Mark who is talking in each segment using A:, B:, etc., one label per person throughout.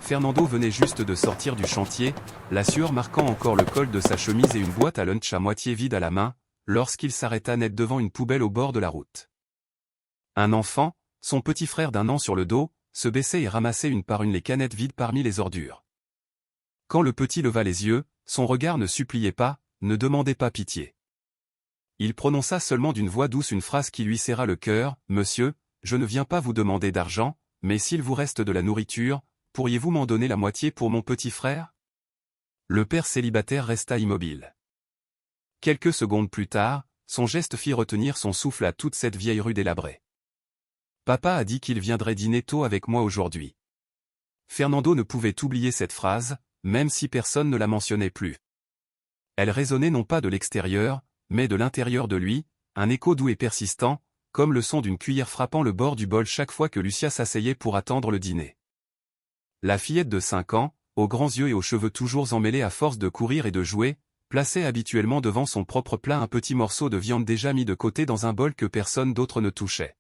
A: Fernando venait juste de sortir du chantier, la sueur marquant encore le col de sa chemise et une boîte à lunch à moitié vide à la main, lorsqu'il s'arrêta net devant une poubelle au bord de la route. Un enfant, son petit frère d'1 an sur le dos, se baissait et ramassait une par une les canettes vides parmi les ordures. Quand le petit leva les yeux, son regard ne suppliait pas, ne demandait pas pitié. Il prononça seulement d'une voix douce une phrase qui lui serra le cœur, « Monsieur, je ne viens pas vous demander d'argent, mais s'il vous reste de la nourriture, pourriez-vous m'en donner la moitié pour mon petit frère ?» Le père célibataire resta immobile. Quelques secondes plus tard, son geste fit retenir son souffle à toute cette vieille rue délabrée. « Papa a dit qu'il viendrait dîner tôt avec moi aujourd'hui. » Fernando ne pouvait oublier cette phrase, même si personne ne la mentionnait plus. Elle résonnait non pas de l'extérieur, mais de l'intérieur de lui, un écho doux et persistant, comme le son d'une cuillère frappant le bord du bol chaque fois que Lucia s'asseyait pour attendre le dîner. La fillette de 5 ans, aux grands yeux et aux cheveux toujours emmêlés à force de courir et de jouer, plaçait habituellement devant son propre plat un petit morceau de viande déjà mis de côté dans un bol que personne d'autre ne touchait.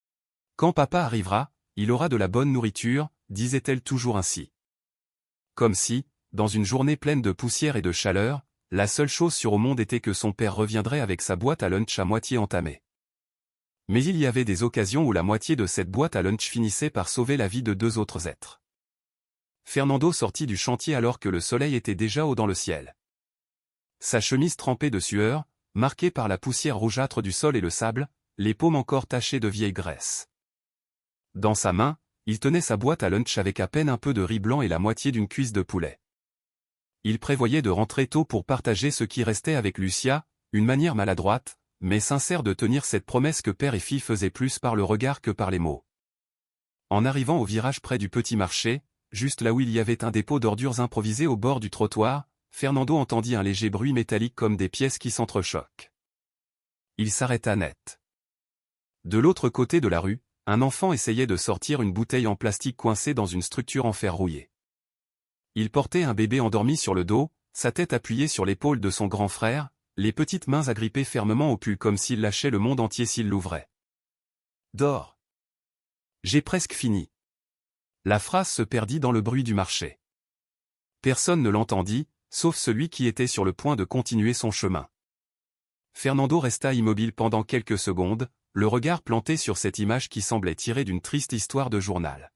A: « Quand papa arrivera, il aura de la bonne nourriture, » disait-elle toujours ainsi. Comme si, dans une journée pleine de poussière et de chaleur, la seule chose sûre au monde était que son père reviendrait avec sa boîte à lunch à moitié entamée. Mais il y avait des occasions où la moitié de cette boîte à lunch finissait par sauver la vie de 2 autres êtres. Fernando sortit du chantier alors que le soleil était déjà haut dans le ciel. Sa chemise trempée de sueur, marquée par la poussière rougeâtre du sol et le sable, les paumes encore tachées de vieille graisse. Dans sa main, il tenait sa boîte à lunch avec à peine un peu de riz blanc et la moitié d'une cuisse de poulet. Il prévoyait de rentrer tôt pour partager ce qui restait avec Lucia, une manière maladroite, mais sincère de tenir cette promesse que père et fille faisaient plus par le regard que par les mots. En arrivant au virage près du petit marché, juste là où il y avait un dépôt d'ordures improvisé au bord du trottoir, Fernando entendit un léger bruit métallique comme des pièces qui s'entrechoquent. Il s'arrêta net. De l'autre côté de la rue, un enfant essayait de sortir une bouteille en plastique coincée dans une structure en fer rouillé. Il portait un bébé endormi sur le dos, sa tête appuyée sur l'épaule de son grand frère, les petites mains agrippées fermement au pull comme s'il lâchait le monde entier s'il l'ouvrait. « Dors. J'ai presque fini. » La phrase se perdit dans le bruit du marché. Personne ne l'entendit, sauf celui qui était sur le point de continuer son chemin. Fernando resta immobile pendant quelques secondes, le regard planté sur cette image qui semblait tirée d'une triste histoire de journal.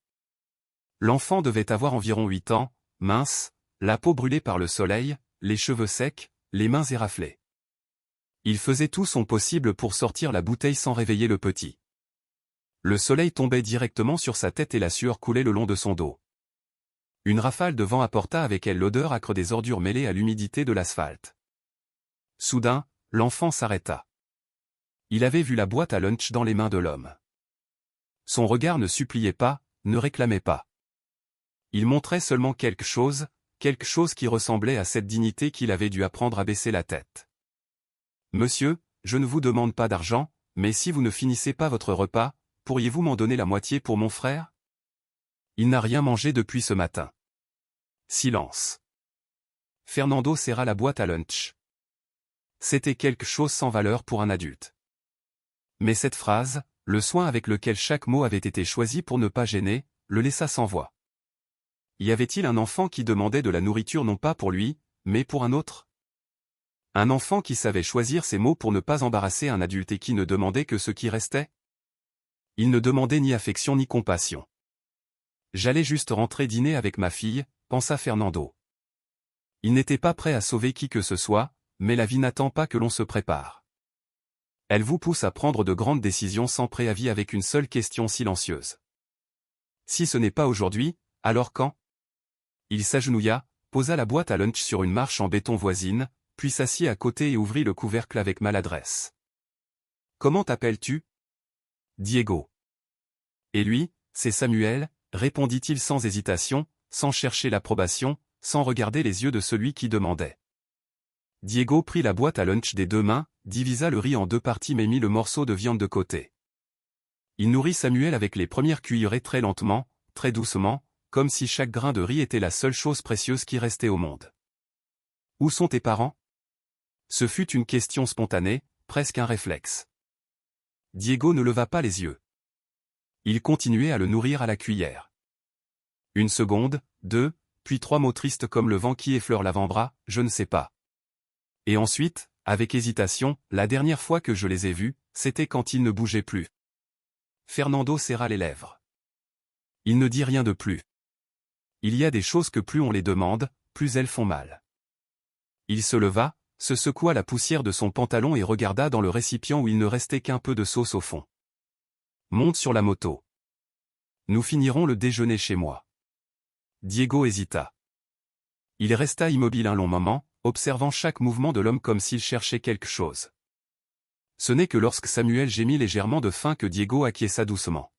A: L'enfant devait avoir environ 8 ans, mince, la peau brûlée par le soleil, les cheveux secs, les mains éraflées. Il faisait tout son possible pour sortir la bouteille sans réveiller le petit. Le soleil tombait directement sur sa tête et la sueur coulait le long de son dos. Une rafale de vent apporta avec elle l'odeur âcre des ordures mêlées à l'humidité de l'asphalte. Soudain, l'enfant s'arrêta. Il avait vu la boîte à lunch dans les mains de l'homme. Son regard ne suppliait pas, ne réclamait pas. Il montrait seulement quelque chose qui ressemblait à cette dignité qu'il avait dû apprendre à baisser la tête. « Monsieur, je ne vous demande pas d'argent, mais si vous ne finissez pas votre repas, pourriez-vous m'en donner la moitié pour mon frère ? Il n'a rien mangé depuis ce matin. » Silence. Fernando serra la boîte à lunch. C'était quelque chose sans valeur pour un adulte. Mais cette phrase, le soin avec lequel chaque mot avait été choisi pour ne pas gêner, le laissa sans voix. Y avait-il un enfant qui demandait de la nourriture non pas pour lui, mais pour un autre ? Un enfant qui savait choisir ses mots pour ne pas embarrasser un adulte et qui ne demandait que ce qui restait ? Il ne demandait ni affection ni compassion. « J'allais juste rentrer dîner avec ma fille », pensa Fernando. Il n'était pas prêt à sauver qui que ce soit, mais la vie n'attend pas que l'on se prépare. Elle vous pousse à prendre de grandes décisions sans préavis avec une seule question silencieuse. Si ce n'est pas aujourd'hui, alors quand ? Il s'agenouilla, posa la boîte à lunch sur une marche en béton voisine, puis s'assit à côté et ouvrit le couvercle avec maladresse. « Comment t'appelles-tu ? » ?»« Diego. »« Et lui, c'est Samuel », répondit-il sans hésitation, sans chercher l'approbation, sans regarder les yeux de celui qui demandait. Diego prit la boîte à lunch des 2 mains, divisa le riz en 2 parties mais mit le morceau de viande de côté. Il nourrit Samuel avec les premières cuillerées très lentement, très doucement, comme si chaque grain de riz était la seule chose précieuse qui restait au monde. « Où sont tes parents ? » Ce fut une question spontanée, presque un réflexe. Diego ne leva pas les yeux. Il continuait à le nourrir à la cuillère. Une seconde, deux, puis trois mots tristes comme le vent qui effleure l'avant-bras, je ne sais pas. Et ensuite, avec hésitation, la dernière fois que je les ai vus, c'était quand ils ne bougeaient plus. Fernando serra les lèvres. Il ne dit rien de plus. Il y a des choses que plus on les demande, plus elles font mal. Il se leva, se secoua la poussière de son pantalon et regarda dans le récipient où il ne restait qu'un peu de sauce au fond. Monte sur la moto. Nous finirons le déjeuner chez moi. Diego hésita. Il resta immobile un long moment, observant chaque mouvement de l'homme comme s'il cherchait quelque chose. Ce n'est que lorsque Samuel gémit légèrement de faim que Diego acquiesça doucement.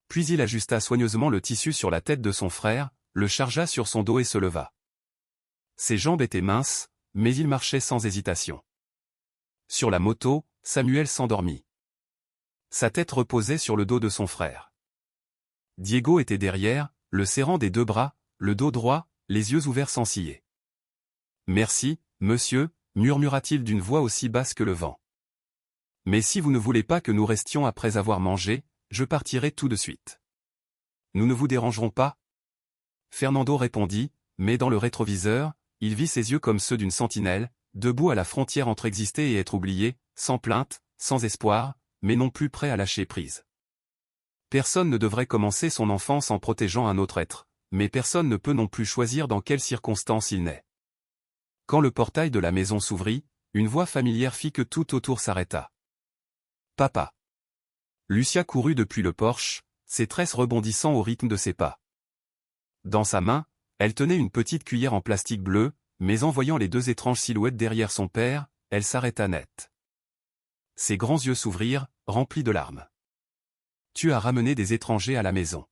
A: Puis il ajusta soigneusement le tissu sur la tête de son frère, le chargea sur son dos et se leva. Ses jambes étaient minces, mais il marchait sans hésitation. Sur la moto, Samuel s'endormit. Sa tête reposait sur le dos de son frère. Diego était derrière, le serrant des deux bras, le dos droit, les yeux ouverts sans ciller. « Merci, monsieur » murmura-t-il d'une voix aussi basse que le vent. « Mais si vous ne voulez pas que nous restions après avoir mangé, je partirai tout de suite. »« Nous ne vous dérangerons pas ?» Fernando répondit, mais dans le rétroviseur, il vit ses yeux comme ceux d'une sentinelle, debout à la frontière entre exister et être oublié, sans plainte, sans espoir, mais non plus prêt à lâcher prise. Personne ne devrait commencer son enfance en protégeant un autre être, mais personne ne peut non plus choisir dans quelles circonstances il naît. Quand le portail de la maison s'ouvrit, une voix familière fit que tout autour s'arrêta. « Papa !» Lucia courut depuis le porche, ses tresses rebondissant au rythme de ses pas. Dans sa main, elle tenait une petite cuillère en plastique bleu, mais en voyant les deux étranges silhouettes derrière son père, elle s'arrêta net. Ses grands yeux s'ouvrirent, remplis de larmes. « Tu as ramené des étrangers à la maison.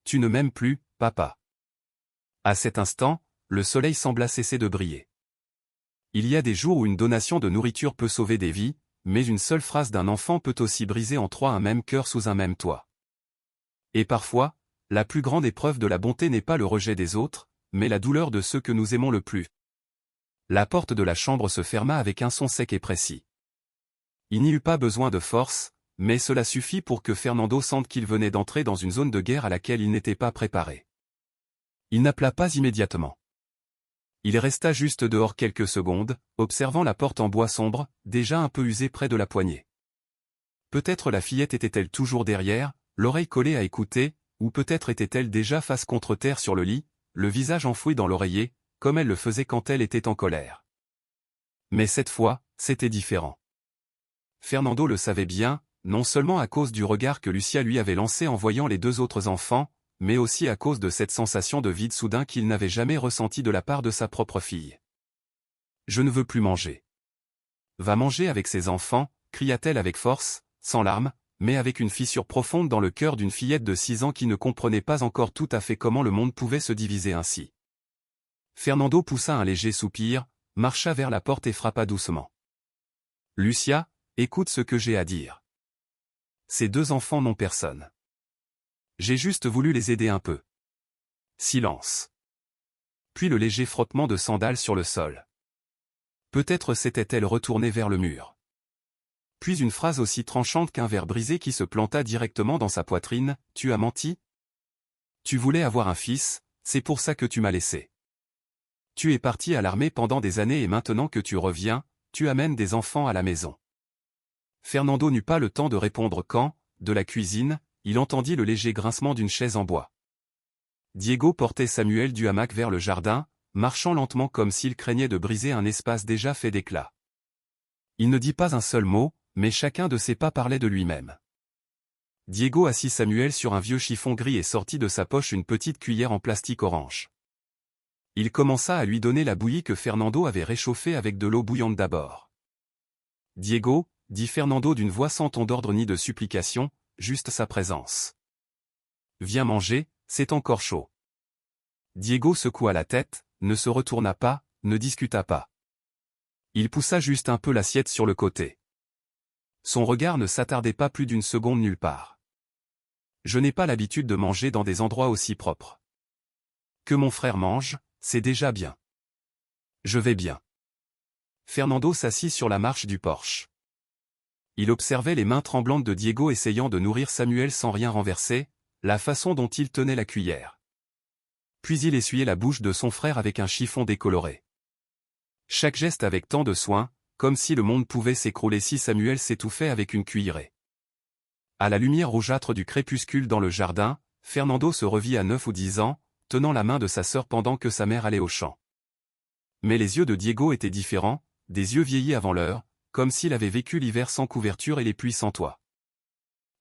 A: Tu ne m'aimes plus, papa. » À cet instant, le soleil sembla cesser de briller. Il y a des jours où une donation de nourriture peut sauver des vies, mais une seule phrase d'un enfant peut aussi briser en trois un même cœur sous un même toit. Et parfois, la plus grande épreuve de la bonté n'est pas le rejet des autres, mais la douleur de ceux que nous aimons le plus. La porte de la chambre se ferma avec un son sec et précis. Il n'y eut pas besoin de force, mais cela suffit pour que Fernando sente qu'il venait d'entrer dans une zone de guerre à laquelle il n'était pas préparé. Il n'appela pas immédiatement. Il resta juste dehors quelques secondes, observant la porte en bois sombre, déjà un peu usée près de la poignée. Peut-être la fillette était-elle toujours derrière, l'oreille collée à écouter, ou peut-être était-elle déjà face contre terre sur le lit, le visage enfoui dans l'oreiller, comme elle le faisait quand elle était en colère. Mais cette fois, c'était différent. Fernando le savait bien, non seulement à cause du regard que Lucia lui avait lancé en voyant les deux autres enfants, mais aussi à cause de cette sensation de vide soudain qu'il n'avait jamais ressentie de la part de sa propre fille. « Je ne veux plus manger. »« Va manger avec ses enfants » cria-t-elle avec force, sans larmes, mais avec une fissure profonde dans le cœur d'une fillette de 6 ans qui ne comprenait pas encore tout à fait comment le monde pouvait se diviser ainsi. Fernando poussa un léger soupir, marcha vers la porte et frappa doucement. « Lucia, écoute ce que j'ai à dire. Ces deux enfants n'ont personne. J'ai juste voulu les aider un peu. » Silence. Puis le léger frottement de sandales sur le sol. Peut-être s'était-elle retournée vers le mur. Puis une phrase aussi tranchante qu'un verre brisé qui se planta directement dans sa poitrine, « Tu as menti ? Tu voulais avoir un fils, c'est pour ça que tu m'as laissé. Tu es parti à l'armée pendant des années et maintenant que tu reviens, tu amènes des enfants à la maison. » Fernando n'eut pas le temps de répondre quand, de la cuisine, il entendit le léger grincement d'une chaise en bois. Diego portait Samuel du hamac vers le jardin, marchant lentement comme s'il craignait de briser un espace déjà fait d'éclats. Il ne dit pas un seul mot, mais chacun de ses pas parlait de lui-même. Diego assit Samuel sur un vieux chiffon gris et sortit de sa poche une petite cuillère en plastique orange. Il commença à lui donner la bouillie que Fernando avait réchauffée avec de l'eau bouillante d'abord. « Diego » dit Fernando d'une voix sans ton d'ordre ni de supplication, juste sa présence. « Viens manger, c'est encore chaud. » Diego secoua la tête, ne se retourna pas, ne discuta pas. Il poussa juste un peu l'assiette sur le côté. Son regard ne s'attardait pas plus d'une seconde nulle part. « Je n'ai pas l'habitude de manger dans des endroits aussi propres. Que mon frère mange, c'est déjà bien. Je vais bien. » Fernando s'assit sur la marche du porche. Il observait les mains tremblantes de Diego essayant de nourrir Samuel sans rien renverser, la façon dont il tenait la cuillère. puis il essuyait la bouche de son frère avec un chiffon décoloré. Chaque geste avec tant de soin, comme si le monde pouvait s'écrouler si Samuel s'étouffait avec une cuillerée. À la lumière rougeâtre du crépuscule dans le jardin, Fernando se revit à 9 ou 10 ans, tenant la main de sa sœur pendant que sa mère allait au champ. Mais les yeux de Diego étaient différents, des yeux vieillis avant l'heure, comme s'il avait vécu l'hiver sans couverture et les pluies sans toit.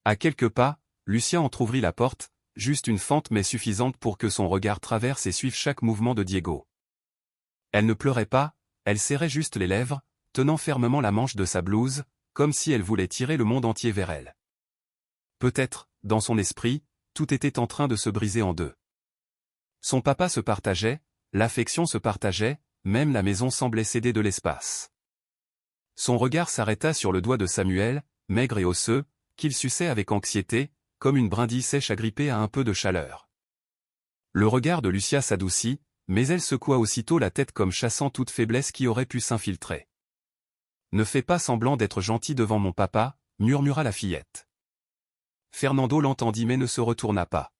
A: À quelques pas, Lucia entr'ouvrit la porte, juste une fente mais suffisante pour que son regard traverse et suive chaque mouvement de Diego. Elle ne pleurait pas, elle serrait juste les lèvres, tenant fermement la manche de sa blouse, comme si elle voulait tirer le monde entier vers elle. Peut-être, dans son esprit, tout était en train de se briser en deux. Son papa se partageait, l'affection se partageait, même la maison semblait céder de l'espace. Son regard s'arrêta sur le doigt de Samuel, maigre et osseux, qu'il suçait avec anxiété, comme une brindille sèche agrippée à un peu de chaleur. Le regard de Lucia s'adoucit, mais elle secoua aussitôt la tête comme chassant toute faiblesse qui aurait pu s'infiltrer. « Ne fais pas semblant d'être gentil devant mon papa », murmura la fillette. Fernando l'entendit mais ne se retourna pas.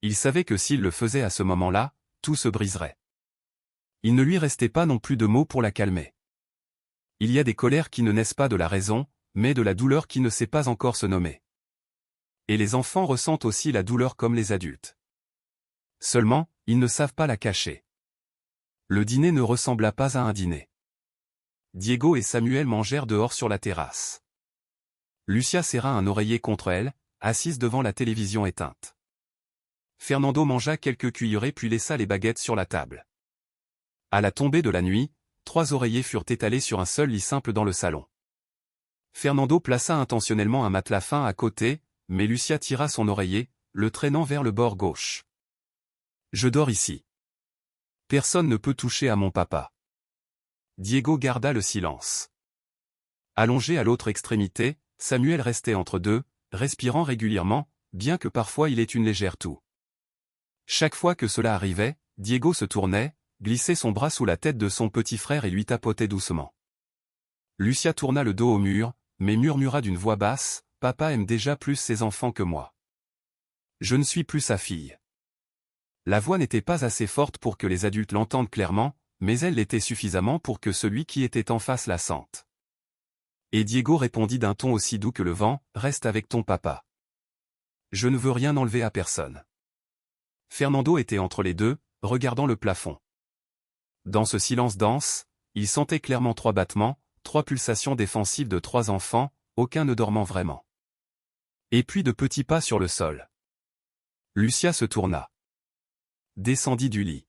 A: Il savait que s'il le faisait à ce moment-là, tout se briserait. Il ne lui restait pas non plus de mots pour la calmer. Il y a des colères qui ne naissent pas de la raison, mais de la douleur qui ne sait pas encore se nommer. Et les enfants ressentent aussi la douleur comme les adultes. Seulement, ils ne savent pas la cacher. Le dîner ne ressembla pas à un dîner. Diego et Samuel mangèrent dehors sur la terrasse. Lucia serra un oreiller contre elle, assise devant la télévision éteinte. Fernando mangea quelques cuillerées puis laissa les baguettes sur la table. À la tombée de la nuit, 3 oreillers furent étalés sur un seul lit simple dans le salon. Fernando plaça intentionnellement un matelas fin à côté, mais Lucia tira son oreiller, le traînant vers le bord gauche. « Je dors ici. Personne ne peut toucher à mon papa. » Diego garda le silence. Allongé à l'autre extrémité, Samuel restait entre deux, respirant régulièrement, bien que parfois il ait une légère toux. Chaque fois que cela arrivait, Diego se tournait, glissait son bras sous la tête de son petit frère et lui tapotait doucement. Lucia tourna le dos au mur, mais murmura d'une voix basse, « Papa aime déjà plus ses enfants que moi. Je ne suis plus sa fille. » La voix n'était pas assez forte pour que les adultes l'entendent clairement, mais elle l'était suffisamment pour que celui qui était en face la sente. Et Diego répondit d'un ton aussi doux que le vent, « Reste avec ton papa. Je ne veux rien enlever à personne. » Fernando était entre les deux, regardant le plafond. Dans ce silence dense, il sentait clairement 3 battements, 3 pulsations défensives de 3 enfants, aucun ne dormant vraiment. Et puis de petits pas sur le sol. Lucia se tourna. Descendit du lit.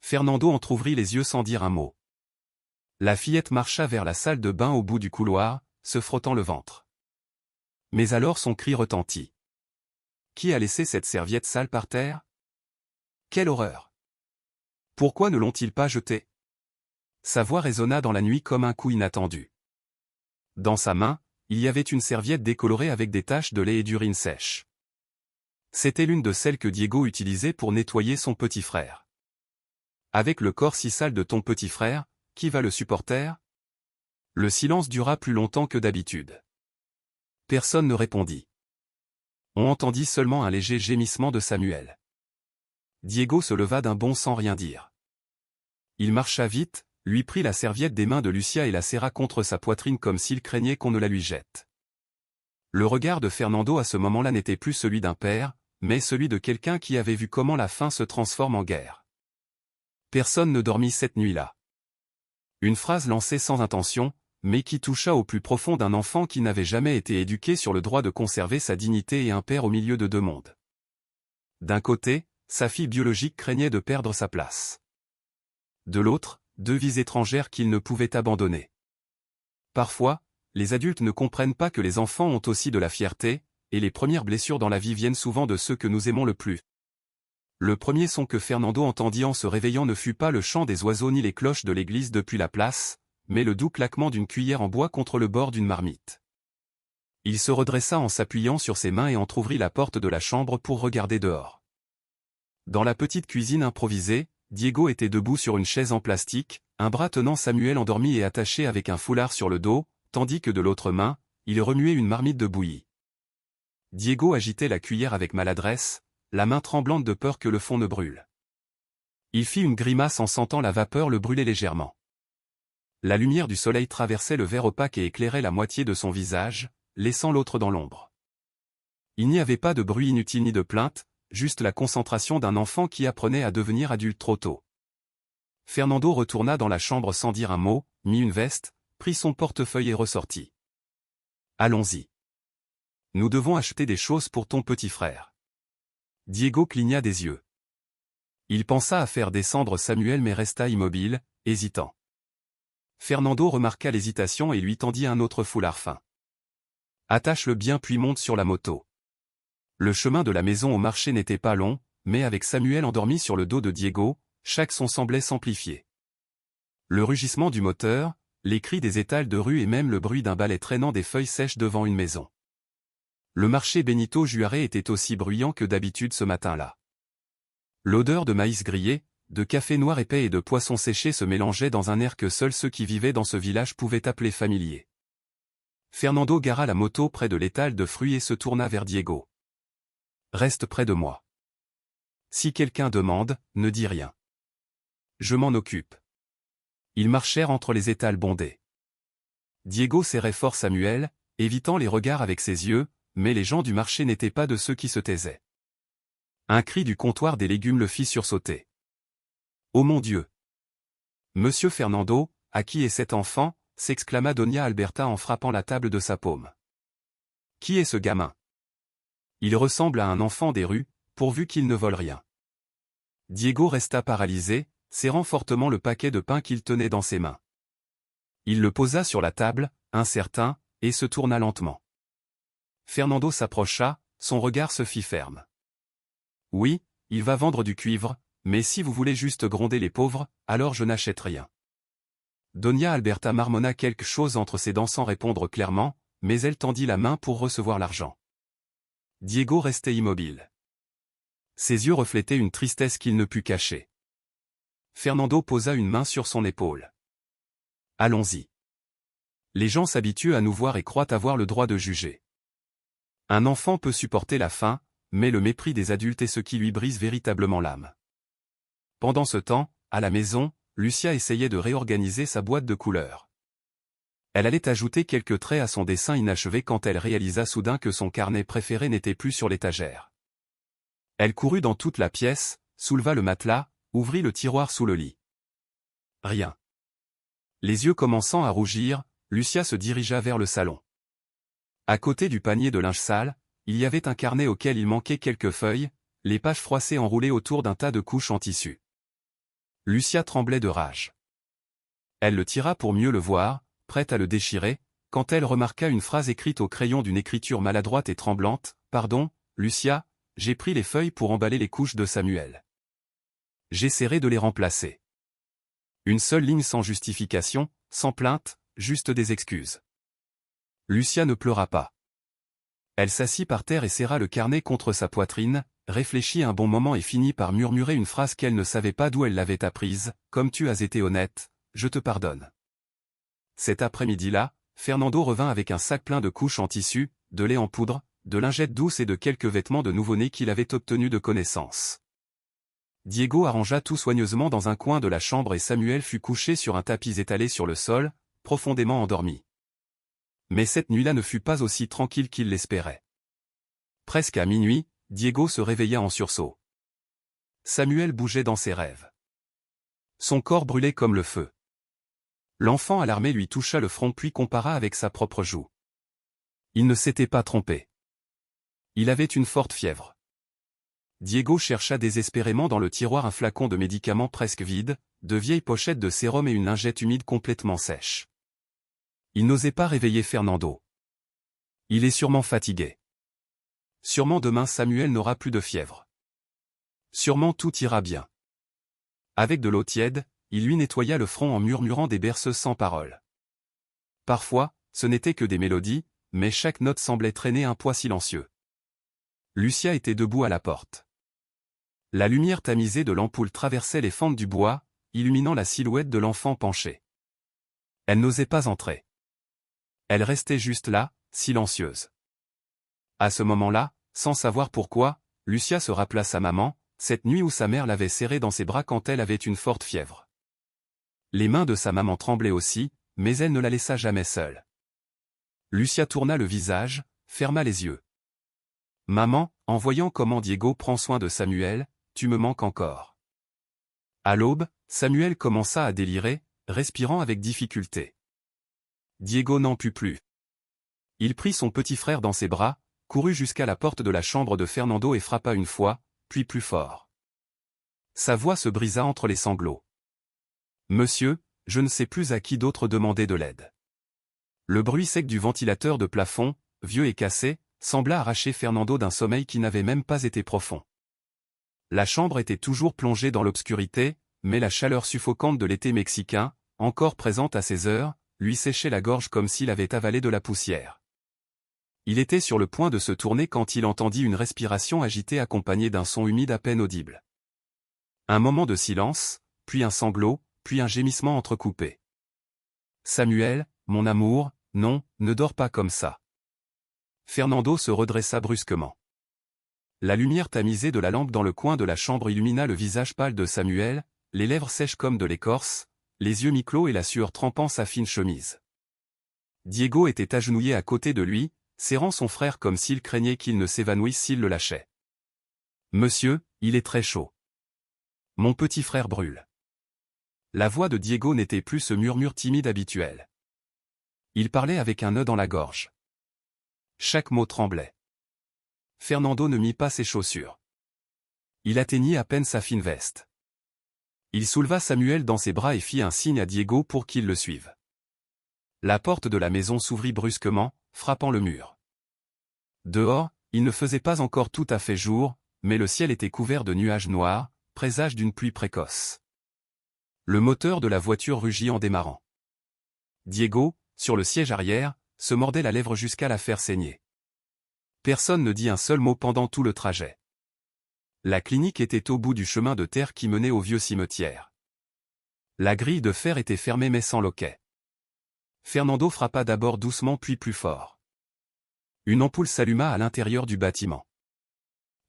A: Fernando entr'ouvrit les yeux sans dire un mot. La fillette marcha vers la salle de bain au bout du couloir, se frottant le ventre. Mais alors son cri retentit. Qui a laissé cette serviette sale par terre? Quelle horreur! Pourquoi ne l'ont-ils pas jetée? Sa voix résonna dans la nuit comme un coup inattendu. Dans sa main, il y avait une serviette décolorée avec des taches de lait et d'urine sèche. C'était l'une de celles que Diego utilisait pour nettoyer son petit frère. Avec le corps si sale de ton petit frère, qui va le supporter? Le silence dura plus longtemps que d'habitude. Personne ne répondit. On entendit seulement un léger gémissement de Samuel. Diego se leva d'un bond sans rien dire. Il marcha vite, lui prit la serviette des mains de Lucia et la serra contre sa poitrine comme s'il craignait qu'on ne la lui jette. Le regard de Fernando à ce moment-là n'était plus celui d'un père, mais celui de quelqu'un qui avait vu comment la faim se transforme en guerre. Personne ne dormit cette nuit-là. Une phrase lancée sans intention, mais qui toucha au plus profond d'un enfant qui n'avait jamais été éduqué sur le droit de conserver sa dignité et un père au milieu de 2 mondes. D'un côté, sa fille biologique craignait de perdre sa place. De l'autre, 2 vies étrangères qu'il ne pouvait abandonner. Parfois, les adultes ne comprennent pas que les enfants ont aussi de la fierté, et les premières blessures dans la vie viennent souvent de ceux que nous aimons le plus. Le premier son que Fernando entendit en se réveillant ne fut pas le chant des oiseaux ni les cloches de l'église depuis la place, mais le doux claquement d'une cuillère en bois contre le bord d'une marmite. Il se redressa en s'appuyant sur ses mains et entr'ouvrit la porte de la chambre pour regarder dehors. Dans la petite cuisine improvisée, Diego était debout sur une chaise en plastique, un bras tenant Samuel endormi et attaché avec un foulard sur le dos, tandis que de l'autre main, il remuait une marmite de bouillie. Diego agitait la cuillère avec maladresse, la main tremblante de peur que le fond ne brûle. Il fit une grimace en sentant la vapeur le brûler légèrement. La lumière du soleil traversait le verre opaque et éclairait la moitié de son visage, laissant l'autre dans l'ombre. Il n'y avait pas de bruit inutile ni de plainte, juste la concentration d'un enfant qui apprenait à devenir adulte trop tôt. Fernando retourna dans la chambre sans dire un mot, mit une veste, prit son portefeuille et ressortit. « Allons-y. Nous devons acheter des choses pour ton petit frère. » Diego cligna des yeux. Il pensa à faire descendre Samuel mais resta immobile, hésitant. Fernando remarqua l'hésitation et lui tendit un autre foulard fin. « Attache-le bien puis monte sur la moto. » Le chemin de la maison au marché n'était pas long, mais avec Samuel endormi sur le dos de Diego, chaque son semblait s'amplifier. Le rugissement du moteur, les cris des étals de rue et même le bruit d'un balai traînant des feuilles sèches devant une maison. Le marché Benito Juárez était aussi bruyant que d'habitude ce matin-là. L'odeur de maïs grillé, de café noir épais et de poissons séchés se mélangeait dans un air que seuls ceux qui vivaient dans ce village pouvaient appeler familier. Fernando gara la moto près de l'étal de fruits et se tourna vers Diego. « Reste près de moi. Si quelqu'un demande, ne dis rien. Je m'en occupe. » Ils marchèrent entre les étals bondés. Diego serrait fort Samuel, évitant les regards avec ses yeux, mais les gens du marché n'étaient pas de ceux qui se taisaient. Un cri du comptoir des légumes le fit sursauter. « Oh mon Dieu! Monsieur Fernando, à qui est cet enfant ?» s'exclama Doña Alberta en frappant la table de sa paume. « Qui est ce gamin? Il ressemble à un enfant des rues, pourvu qu'il ne vole rien. » Diego resta paralysé, serrant fortement le paquet de pain qu'il tenait dans ses mains. Il le posa sur la table, incertain, et se tourna lentement. Fernando s'approcha, son regard se fit ferme. « Oui, il va vendre du cuivre, mais si vous voulez juste gronder les pauvres, alors je n'achète rien. » Doña Alberta marmonna quelque chose entre ses dents sans répondre clairement, mais elle tendit la main pour recevoir l'argent. Diego restait immobile. Ses yeux reflétaient une tristesse qu'il ne put cacher. Fernando posa une main sur son épaule. « Allons-y. Les gens s'habituent à nous voir et croient avoir le droit de juger. Un enfant peut supporter la faim, mais le mépris des adultes est ce qui lui brise véritablement l'âme. » Pendant ce temps, à la maison, Lucia essayait de réorganiser sa boîte de couleurs. Elle allait ajouter quelques traits à son dessin inachevé quand elle réalisa soudain que son carnet préféré n'était plus sur l'étagère. Elle courut dans toute la pièce, souleva le matelas, ouvrit le tiroir sous le lit. Rien. Les yeux commençant à rougir, Lucia se dirigea vers le salon. À côté du panier de linge sale, il y avait un carnet auquel il manquait quelques feuilles, les pages froissées enroulées autour d'un tas de couches en tissu. Lucia tremblait de rage. Elle le tira pour mieux le voir, prête à le déchirer, quand elle remarqua une phrase écrite au crayon d'une écriture maladroite et tremblante. « Pardon, Lucia, j'ai pris les feuilles pour emballer les couches de Samuel. J'essaierai de les remplacer. » Une seule ligne sans justification, sans plainte, juste des excuses. Lucia ne pleura pas. Elle s'assit par terre et serra le carnet contre sa poitrine, réfléchit un bon moment et finit par murmurer une phrase qu'elle ne savait pas d'où elle l'avait apprise. « Comme tu as été honnête, je te pardonne. » Cet après-midi-là, Fernando revint avec un sac plein de couches en tissu, de lait en poudre, de lingettes douces et de quelques vêtements de nouveau-né qu'il avait obtenus de connaissance. Diego arrangea tout soigneusement dans un coin de la chambre et Samuel fut couché sur un tapis étalé sur le sol, profondément endormi. Mais cette nuit-là ne fut pas aussi tranquille qu'il l'espérait. Presque à minuit, Diego se réveilla en sursaut. Samuel bougeait dans ses rêves. Son corps brûlait comme le feu. L'enfant alarmé lui toucha le front puis compara avec sa propre joue. Il ne s'était pas trompé. Il avait une forte fièvre. Diego chercha désespérément dans le tiroir un flacon de médicaments presque vide, de vieilles pochettes de sérum et une lingette humide complètement sèche. Il n'osait pas réveiller Fernando. Il est sûrement fatigué. Sûrement demain Samuel n'aura plus de fièvre. Sûrement tout ira bien. Avec de l'eau tiède, il lui nettoya le front en murmurant des berceuses sans parole. Parfois, ce n'était que des mélodies, mais chaque note semblait traîner un poids silencieux. Lucia était debout à la porte. La lumière tamisée de l'ampoule traversait les fentes du bois, illuminant la silhouette de l'enfant penché. Elle n'osait pas entrer. Elle restait juste là, silencieuse. À ce moment-là, sans savoir pourquoi, Lucia se rappela sa maman, cette nuit où sa mère l'avait serrée dans ses bras quand elle avait une forte fièvre. Les mains de sa maman tremblaient aussi, mais elle ne la laissa jamais seule. Lucia tourna le visage, ferma les yeux. « Maman, en voyant comment Diego prend soin de Samuel, tu me manques encore. » À l'aube, Samuel commença à délirer, respirant avec difficulté. Diego n'en put plus. Il prit son petit frère dans ses bras, courut jusqu'à la porte de la chambre de Fernando et frappa une fois, puis plus fort. Sa voix se brisa entre les sanglots. « Monsieur, je ne sais plus à qui d'autre demander de l'aide. » Le bruit sec du ventilateur de plafond, vieux et cassé, sembla arracher Fernando d'un sommeil qui n'avait même pas été profond. La chambre était toujours plongée dans l'obscurité, mais la chaleur suffocante de l'été mexicain, encore présente à ces heures, lui séchait la gorge comme s'il avait avalé de la poussière. Il était sur le point de se tourner quand il entendit une respiration agitée accompagnée d'un son humide à peine audible. Un moment de silence, puis un sanglot, puis un gémissement entrecoupé. « Samuel, mon amour, non, ne dors pas comme ça. » Fernando se redressa brusquement. La lumière tamisée de la lampe dans le coin de la chambre illumina le visage pâle de Samuel, les lèvres sèches comme de l'écorce, les yeux mi-clos et la sueur trempant sa fine chemise. Diego était agenouillé à côté de lui, serrant son frère comme s'il craignait qu'il ne s'évanouisse s'il le lâchait. « Monsieur, il est très chaud. Mon petit frère brûle. » La voix de Diego n'était plus ce murmure timide habituel. Il parlait avec un nœud dans la gorge. Chaque mot tremblait. Fernando ne mit pas ses chaussures. Il atteignit à peine sa fine veste. Il souleva Samuel dans ses bras et fit un signe à Diego pour qu'il le suive. La porte de la maison s'ouvrit brusquement, frappant le mur. Dehors, il ne faisait pas encore tout à fait jour, mais le ciel était couvert de nuages noirs, présage d'une pluie précoce. Le moteur de la voiture rugit en démarrant. Diego, sur le siège arrière, se mordait la lèvre jusqu'à la faire saigner. Personne ne dit un seul mot pendant tout le trajet. La clinique était au bout du chemin de terre qui menait au vieux cimetière. La grille de fer était fermée mais sans loquet. Fernando frappa d'abord doucement puis plus fort. Une ampoule s'alluma à l'intérieur du bâtiment.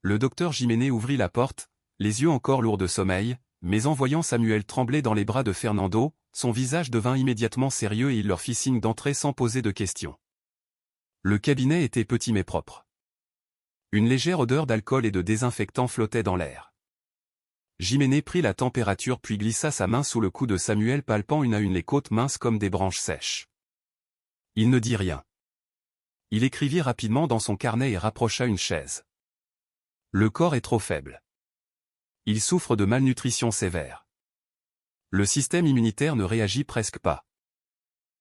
A: Le docteur Jiménez ouvrit la porte, les yeux encore lourds de sommeil, mais en voyant Samuel trembler dans les bras de Fernando, son visage devint immédiatement sérieux et il leur fit signe d'entrer sans poser de questions. Le cabinet était petit mais propre. Une légère odeur d'alcool et de désinfectant flottait dans l'air. Jiménez prit la température puis glissa sa main sous le cou de Samuel palpant une à une les côtes minces comme des branches sèches. Il ne dit rien. Il écrivit rapidement dans son carnet et rapprocha une chaise. Le corps est trop faible. Il souffre de malnutrition sévère. Le système immunitaire ne réagit presque pas.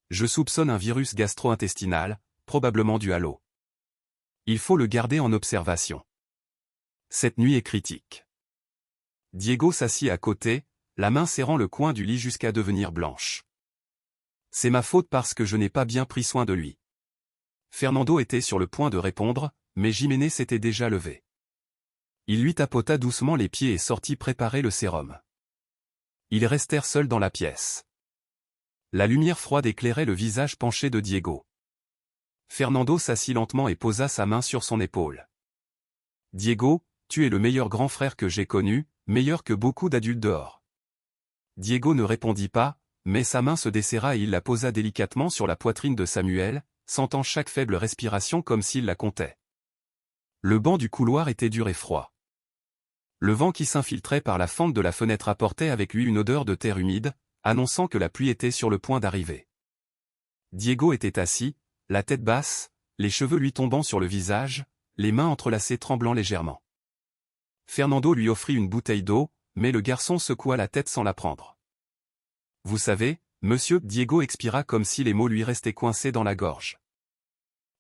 A: Je soupçonne un virus gastro-intestinal, probablement dû à l'eau. Il faut le garder en observation. Cette nuit est critique. Diego s'assit à côté, la main serrant le coin du lit jusqu'à devenir blanche. C'est ma faute parce que je n'ai pas bien pris soin de lui. Fernando était sur le point de répondre, mais Jiménez s'était déjà levé. Il lui tapota doucement les pieds et sortit préparer le sérum. Ils restèrent seuls dans la pièce. La lumière froide éclairait le visage penché de Diego. Fernando s'assit lentement et posa sa main sur son épaule. « Diego, tu es le meilleur grand frère que j'ai connu, meilleur que beaucoup d'adultes dehors. » Diego ne répondit pas, mais sa main se desserra et il la posa délicatement sur la poitrine de Samuel, sentant chaque faible respiration comme s'il la comptait. Le banc du couloir était dur et froid. Le vent qui s'infiltrait par la fente de la fenêtre apportait avec lui une odeur de terre humide, annonçant que la pluie était sur le point d'arriver. Diego était assis, la tête basse, les cheveux lui tombant sur le visage, les mains entrelacées tremblant légèrement. Fernando lui offrit une bouteille d'eau, mais le garçon secoua la tête sans la prendre. « Vous savez, monsieur, Diego expira comme si les mots lui restaient coincés dans la gorge.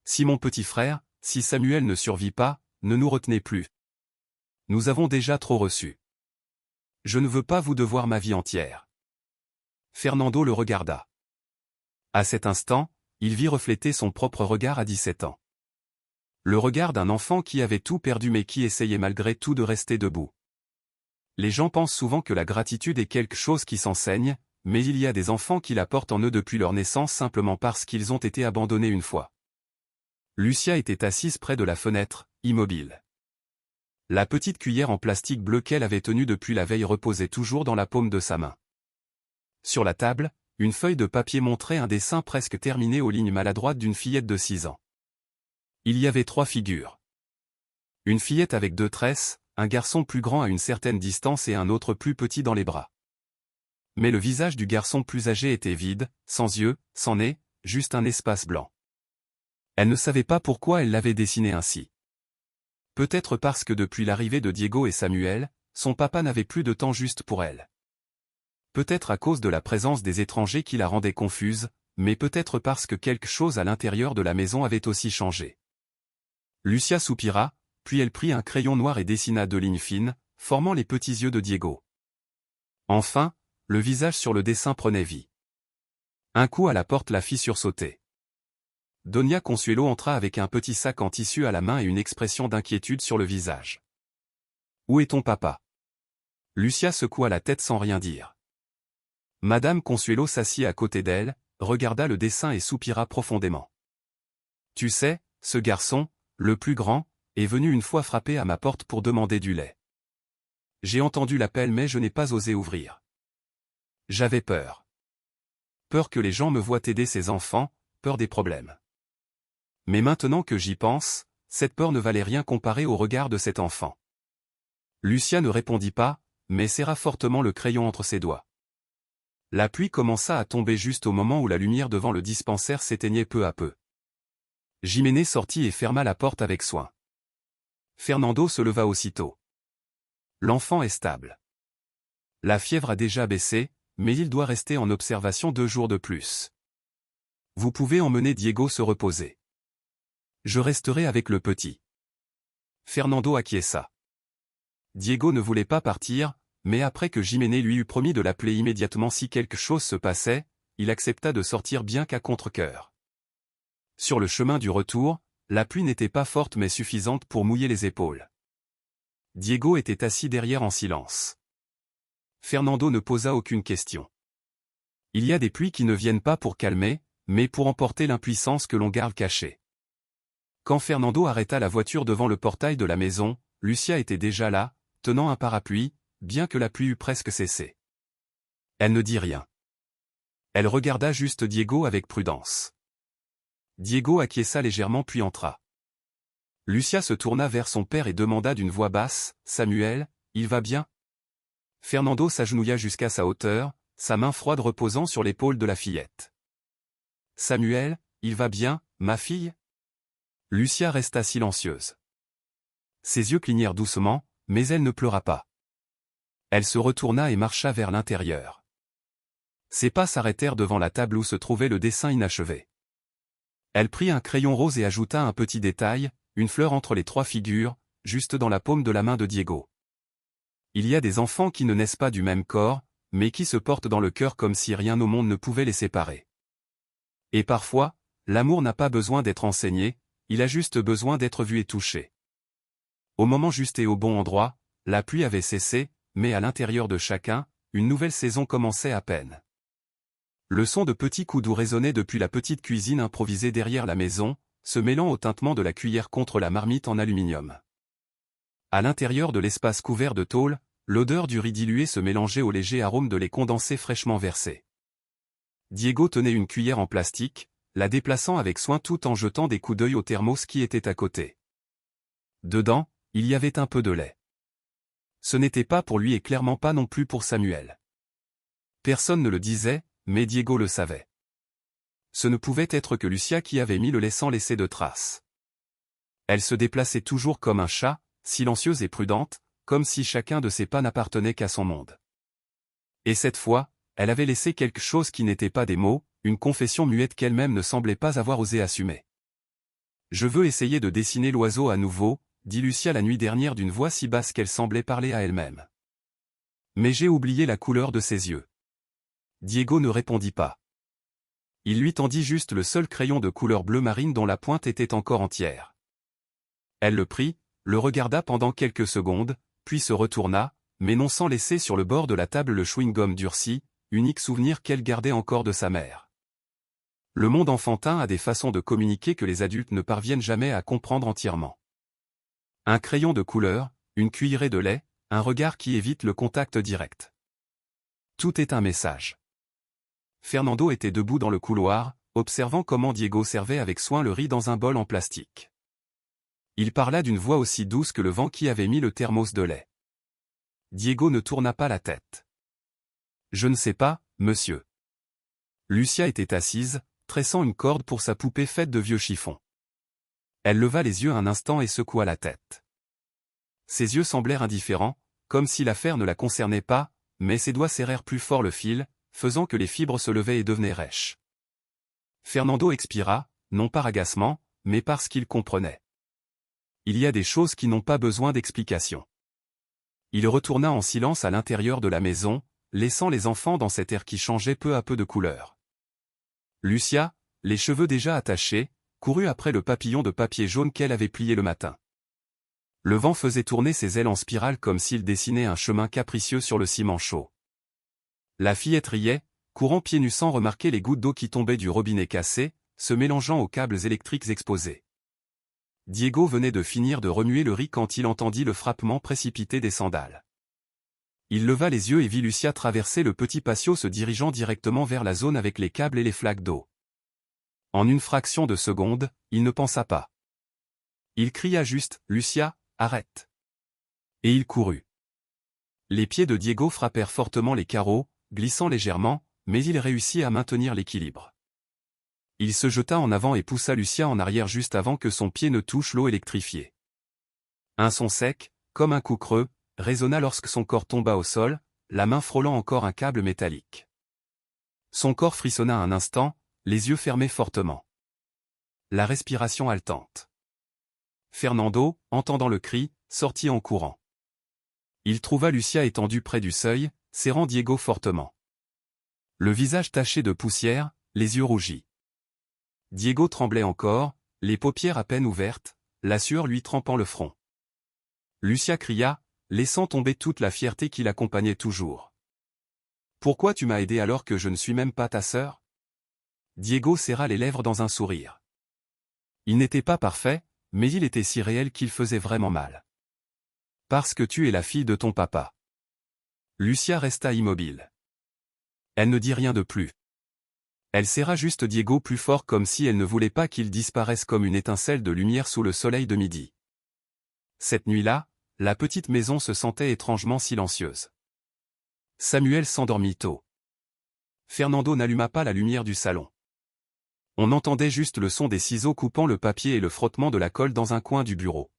A: Si mon petit frère, si Samuel ne survit pas, ne nous retenez plus. Nous avons déjà trop reçu. Je ne veux pas vous devoir ma vie entière. » Fernando le regarda. À cet instant, il vit refléter son propre regard à 17 ans. Le regard d'un enfant qui avait tout perdu mais qui essayait malgré tout de rester debout. Les gens pensent souvent que la gratitude est quelque chose qui s'enseigne, mais il y a des enfants qui la portent en eux depuis leur naissance simplement parce qu'ils ont été abandonnés une fois. Lucia était assise près de la fenêtre, immobile. La petite cuillère en plastique bleu qu'elle avait tenue depuis la veille reposait toujours dans la paume de sa main. Sur la table, une feuille de papier montrait un dessin presque terminé aux lignes maladroites d'une fillette de 6 ans. Il y avait 3 figures. Une fillette avec 2 tresses, un garçon plus grand à une certaine distance et un autre plus petit dans les bras. Mais le visage du garçon plus âgé était vide, sans yeux, sans nez, juste un espace blanc. Elle ne savait pas pourquoi elle l'avait dessiné ainsi. Peut-être parce que depuis l'arrivée de Diego et Samuel, son papa n'avait plus de temps juste pour elle. Peut-être à cause de la présence des étrangers qui la rendait confuse, mais peut-être parce que quelque chose à l'intérieur de la maison avait aussi changé. Lucia soupira, puis elle prit un crayon noir et dessina 2 lignes fines, formant les petits yeux de Diego. Enfin, le visage sur le dessin prenait vie. Un coup à la porte la fit sursauter. Doña Consuelo entra avec un petit sac en tissu à la main et une expression d'inquiétude sur le visage. « Où est ton papa ?» Lucia secoua la tête sans rien dire. Madame Consuelo s'assit à côté d'elle, regarda le dessin et soupira profondément. « Tu sais, ce garçon, le plus grand, est venu une fois frapper à ma porte pour demander du lait. J'ai entendu l'appel mais je n'ai pas osé ouvrir. J'avais peur. Peur que les gens me voient aider ses enfants, peur des problèmes. Mais maintenant que j'y pense, cette peur ne valait rien comparée au regard de cet enfant. » Lucia ne répondit pas, mais serra fortement le crayon entre ses doigts. La pluie commença à tomber juste au moment où la lumière devant le dispensaire s'éteignait peu à peu. Jiménez sortit et ferma la porte avec soin. Fernando se leva aussitôt. L'enfant est stable. La fièvre a déjà baissé, mais il doit rester en observation 2 jours de plus. Vous pouvez emmener Diego se reposer. Je resterai avec le petit. Fernando acquiesça. Diego ne voulait pas partir, mais après que Jiménez lui eut promis de l'appeler immédiatement si quelque chose se passait, il accepta de sortir bien qu'à contre-cœur. Sur le chemin du retour, la pluie n'était pas forte mais suffisante pour mouiller les épaules. Diego était assis derrière en silence. Fernando ne posa aucune question. Il y a des pluies qui ne viennent pas pour calmer, mais pour emporter l'impuissance que l'on garde cachée. Quand Fernando arrêta la voiture devant le portail de la maison, Lucia était déjà là, tenant un parapluie, bien que la pluie eût presque cessé. Elle ne dit rien. Elle regarda juste Diego avec prudence. Diego acquiesça légèrement puis entra. Lucia se tourna vers son père et demanda d'une voix basse, « Samuel, il va bien ?» Fernando s'agenouilla jusqu'à sa hauteur, sa main froide reposant sur l'épaule de la fillette. « Samuel, il va bien, ma fille ?» Lucia resta silencieuse. Ses yeux clignèrent doucement, mais elle ne pleura pas. Elle se retourna et marcha vers l'intérieur. Ses pas s'arrêtèrent devant la table où se trouvait le dessin inachevé. Elle prit un crayon rose et ajouta un petit détail, une fleur entre les 3 figures, juste dans la paume de la main de Diego. Il y a des enfants qui ne naissent pas du même corps, mais qui se portent dans le cœur comme si rien au monde ne pouvait les séparer. Et parfois, l'amour n'a pas besoin d'être enseigné, il a juste besoin d'être vu et touché. Au moment juste et au bon endroit, la pluie avait cessé, mais à l'intérieur de chacun, une nouvelle saison commençait à peine. Le son de petits coups doux résonnait depuis la petite cuisine improvisée derrière la maison, se mêlant au tintement de la cuillère contre la marmite en aluminium. À l'intérieur de l'espace couvert de tôle, l'odeur du riz dilué se mélangeait au léger arôme de lait condensé fraîchement versé. Diego tenait une cuillère en plastique, la déplaçant avec soin tout en jetant des coups d'œil au thermos qui était à côté. Dedans, il y avait un peu de lait. Ce n'était pas pour lui et clairement pas non plus pour Samuel. Personne ne le disait, mais Diego le savait. Ce ne pouvait être que Lucia qui avait mis le lait sans laisser de traces. Elle se déplaçait toujours comme un chat, silencieuse et prudente, comme si chacun de ses pas n'appartenait qu'à son monde. Et cette fois, elle avait laissé quelque chose qui n'était pas des mots, une confession muette qu'elle-même ne semblait pas avoir osé assumer. « Je veux essayer de dessiner l'oiseau à nouveau », dit Lucia la nuit dernière d'une voix si basse qu'elle semblait parler à elle-même. Mais j'ai oublié la couleur de ses yeux. Diego ne répondit pas. Il lui tendit juste le seul crayon de couleur bleu marine dont la pointe était encore entière. Elle le prit, le regarda pendant quelques secondes, puis se retourna, mais non sans laisser sur le bord de la table le chewing-gum durci, unique souvenir qu'elle gardait encore de sa mère. Le monde enfantin a des façons de communiquer que les adultes ne parviennent jamais à comprendre entièrement. Un crayon de couleur, une cuillerée de lait, un regard qui évite le contact direct. Tout est un message. Fernando était debout dans le couloir, observant comment Diego servait avec soin le riz dans un bol en plastique. Il parla d'une voix aussi douce que le vent qui avait mis le thermos de lait. Diego ne tourna pas la tête. « Je ne sais pas, monsieur. » Lucia était assise, tressant une corde pour sa poupée faite de vieux chiffons. Elle leva les yeux un instant et secoua la tête. Ses yeux semblèrent indifférents, comme si l'affaire ne la concernait pas, mais ses doigts serrèrent plus fort le fil, faisant que les fibres se levaient et devenaient rêches. Fernando expira, non par agacement, mais parce qu'il comprenait. Il y a des choses qui n'ont pas besoin d'explication. Il retourna en silence à l'intérieur de la maison, laissant les enfants dans cet air qui changeait peu à peu de couleur. Lucia, les cheveux déjà attachés, courut après le papillon de papier jaune qu'elle avait plié le matin. Le vent faisait tourner ses ailes en spirale comme s'il dessinait un chemin capricieux sur le ciment chaud. La fillette riait, courant pieds nus sans remarquer les gouttes d'eau qui tombaient du robinet cassé, se mélangeant aux câbles électriques exposés. Diego venait de finir de remuer le riz quand il entendit le frappement précipité des sandales. Il leva les yeux et vit Lucia traverser le petit patio se dirigeant directement vers la zone avec les câbles et les flaques d'eau. En une fraction de seconde, il ne pensa pas. Il cria juste « Lucia, arrête !» Et il courut. Les pieds de Diego frappèrent fortement les carreaux, glissant légèrement, mais il réussit à maintenir l'équilibre. Il se jeta en avant et poussa Lucia en arrière juste avant que son pied ne touche l'eau électrifiée. Un son sec, comme un coup creux, résonna lorsque son corps tomba au sol, la main frôlant encore un câble métallique. Son corps frissonna un instant, les yeux fermés fortement. La respiration haletante. Fernando, entendant le cri, sortit en courant. Il trouva Lucia étendue près du seuil, serrant Diego fortement. Le visage taché de poussière, les yeux rougis. Diego tremblait encore, les paupières à peine ouvertes, la sueur lui trempant le front. Lucia cria, laissant tomber toute la fierté qui l'accompagnait toujours. « Pourquoi tu m'as aidé alors que je ne suis même pas ta sœur ?» Diego serra les lèvres dans un sourire. Il n'était pas parfait, mais il était si réel qu'il faisait vraiment mal. « Parce que tu es la fille de ton papa. » Lucia resta immobile. Elle ne dit rien de plus. Elle serra juste Diego plus fort comme si elle ne voulait pas qu'il disparaisse comme une étincelle de lumière sous le soleil de midi. Cette nuit-là, la petite maison se sentait étrangement silencieuse. Samuel s'endormit tôt. Fernando n'alluma pas la lumière du salon. On entendait juste le son des ciseaux coupant le papier et le frottement de la colle dans un coin du bureau.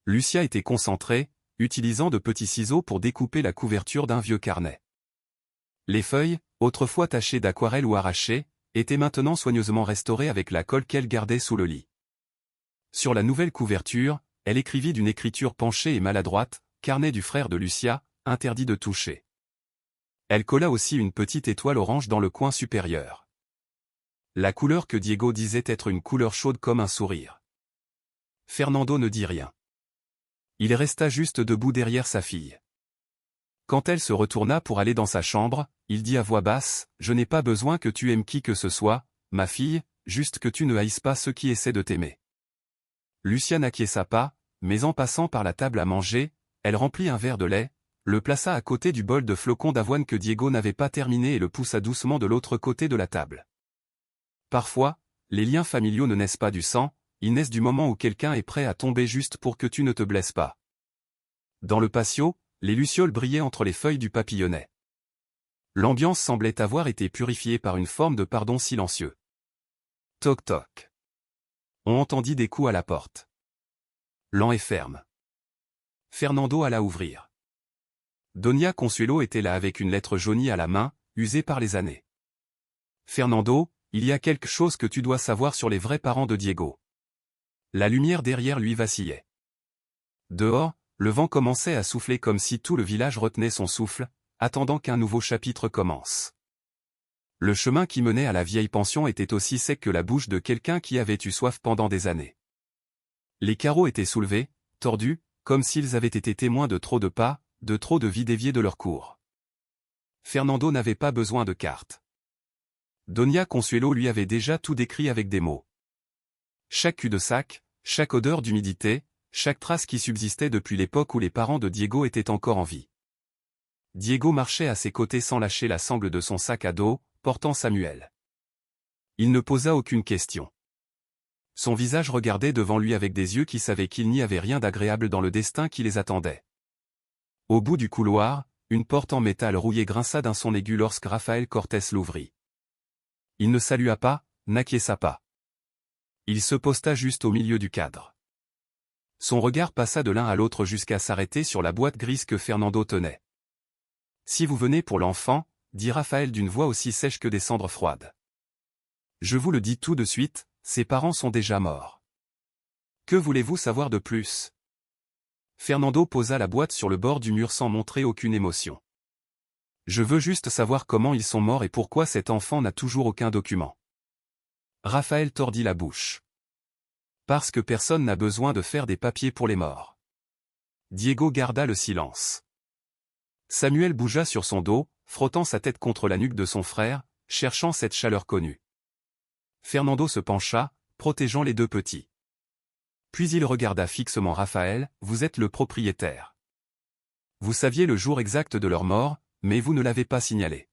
A: Lucia était concentrée, utilisant de petits ciseaux pour découper la couverture d'un vieux carnet. Les feuilles, autrefois tachées d'aquarelle ou arrachées, étaient maintenant soigneusement restaurées avec la colle qu'elle gardait sous le lit. Sur la nouvelle couverture, elle écrivit d'une écriture penchée et maladroite, « Carnet du frère de Lucia, interdit de toucher ». Elle colla aussi une petite étoile orange dans le coin supérieur. La couleur que Diego disait être une couleur chaude comme un sourire. Fernando ne dit rien. Il resta juste debout derrière sa fille. Quand elle se retourna pour aller dans sa chambre, il dit à voix basse, « Je n'ai pas besoin que tu aimes qui que ce soit, ma fille, juste que tu ne haïsses pas ceux qui essaient de t'aimer. » Lucia n'acquiesça pas, mais en passant par la table à manger, elle remplit un verre de lait, le plaça à côté du bol de flocons d'avoine que Diego n'avait pas terminé et le poussa doucement de l'autre côté de la table. Parfois, les liens familiaux ne naissent pas du sang, ils naissent du moment où quelqu'un est prêt à tomber juste pour que tu ne te blesses pas. Dans le patio, les lucioles brillaient entre les feuilles du papillonnet. L'ambiance semblait avoir été purifiée par une forme de pardon silencieux. Toc toc. On entendit des coups à la porte. Lent et ferme. Fernando alla ouvrir. Doña Consuelo était là avec une lettre jaunie à la main, usée par les années. Fernando, il y a quelque chose que tu dois savoir sur les vrais parents de Diego. La lumière derrière lui vacillait. Dehors, le vent commençait à souffler comme si tout le village retenait son souffle, attendant qu'un nouveau chapitre commence. Le chemin qui menait à la vieille pension était aussi sec que la bouche de quelqu'un qui avait eu soif pendant des années. Les carreaux étaient soulevés, tordus, comme s'ils avaient été témoins de trop de pas, de trop de vies déviées de leur cours. Fernando n'avait pas besoin de carte. Doña Consuelo lui avait déjà tout décrit avec des mots. Chaque cul-de-sac, chaque odeur d'humidité, chaque trace qui subsistait depuis l'époque où les parents de Diego étaient encore en vie. Diego marchait à ses côtés sans lâcher la sangle de son sac à dos, portant Samuel. Il ne posa aucune question. Son visage regardait devant lui avec des yeux qui savaient qu'il n'y avait rien d'agréable dans le destin qui les attendait. Au bout du couloir, une porte en métal rouillé grinça d'un son aigu lorsque Rafael Cortés l'ouvrit. Il ne salua pas, n'acquiesça pas. Il se posta juste au milieu du cadre. Son regard passa de l'un à l'autre jusqu'à s'arrêter sur la boîte grise que Fernando tenait. « Si vous venez pour l'enfant, » dit Rafael d'une voix aussi sèche que des cendres froides. « Je vous le dis tout de suite, ses parents sont déjà morts. Que voulez-vous savoir de plus ?» Fernando posa la boîte sur le bord du mur sans montrer aucune émotion. « Je veux juste savoir comment ils sont morts et pourquoi cet enfant n'a toujours aucun document. » Rafael tordit la bouche. « Parce que personne n'a besoin de faire des papiers pour les morts. » Diego garda le silence. Samuel bougea sur son dos, frottant sa tête contre la nuque de son frère, cherchant cette chaleur connue. Fernando se pencha, protégeant les deux petits. Puis il regarda fixement Rafael, « Vous êtes le propriétaire. Vous saviez le jour exact de leur mort, mais vous ne l'avez pas signalé.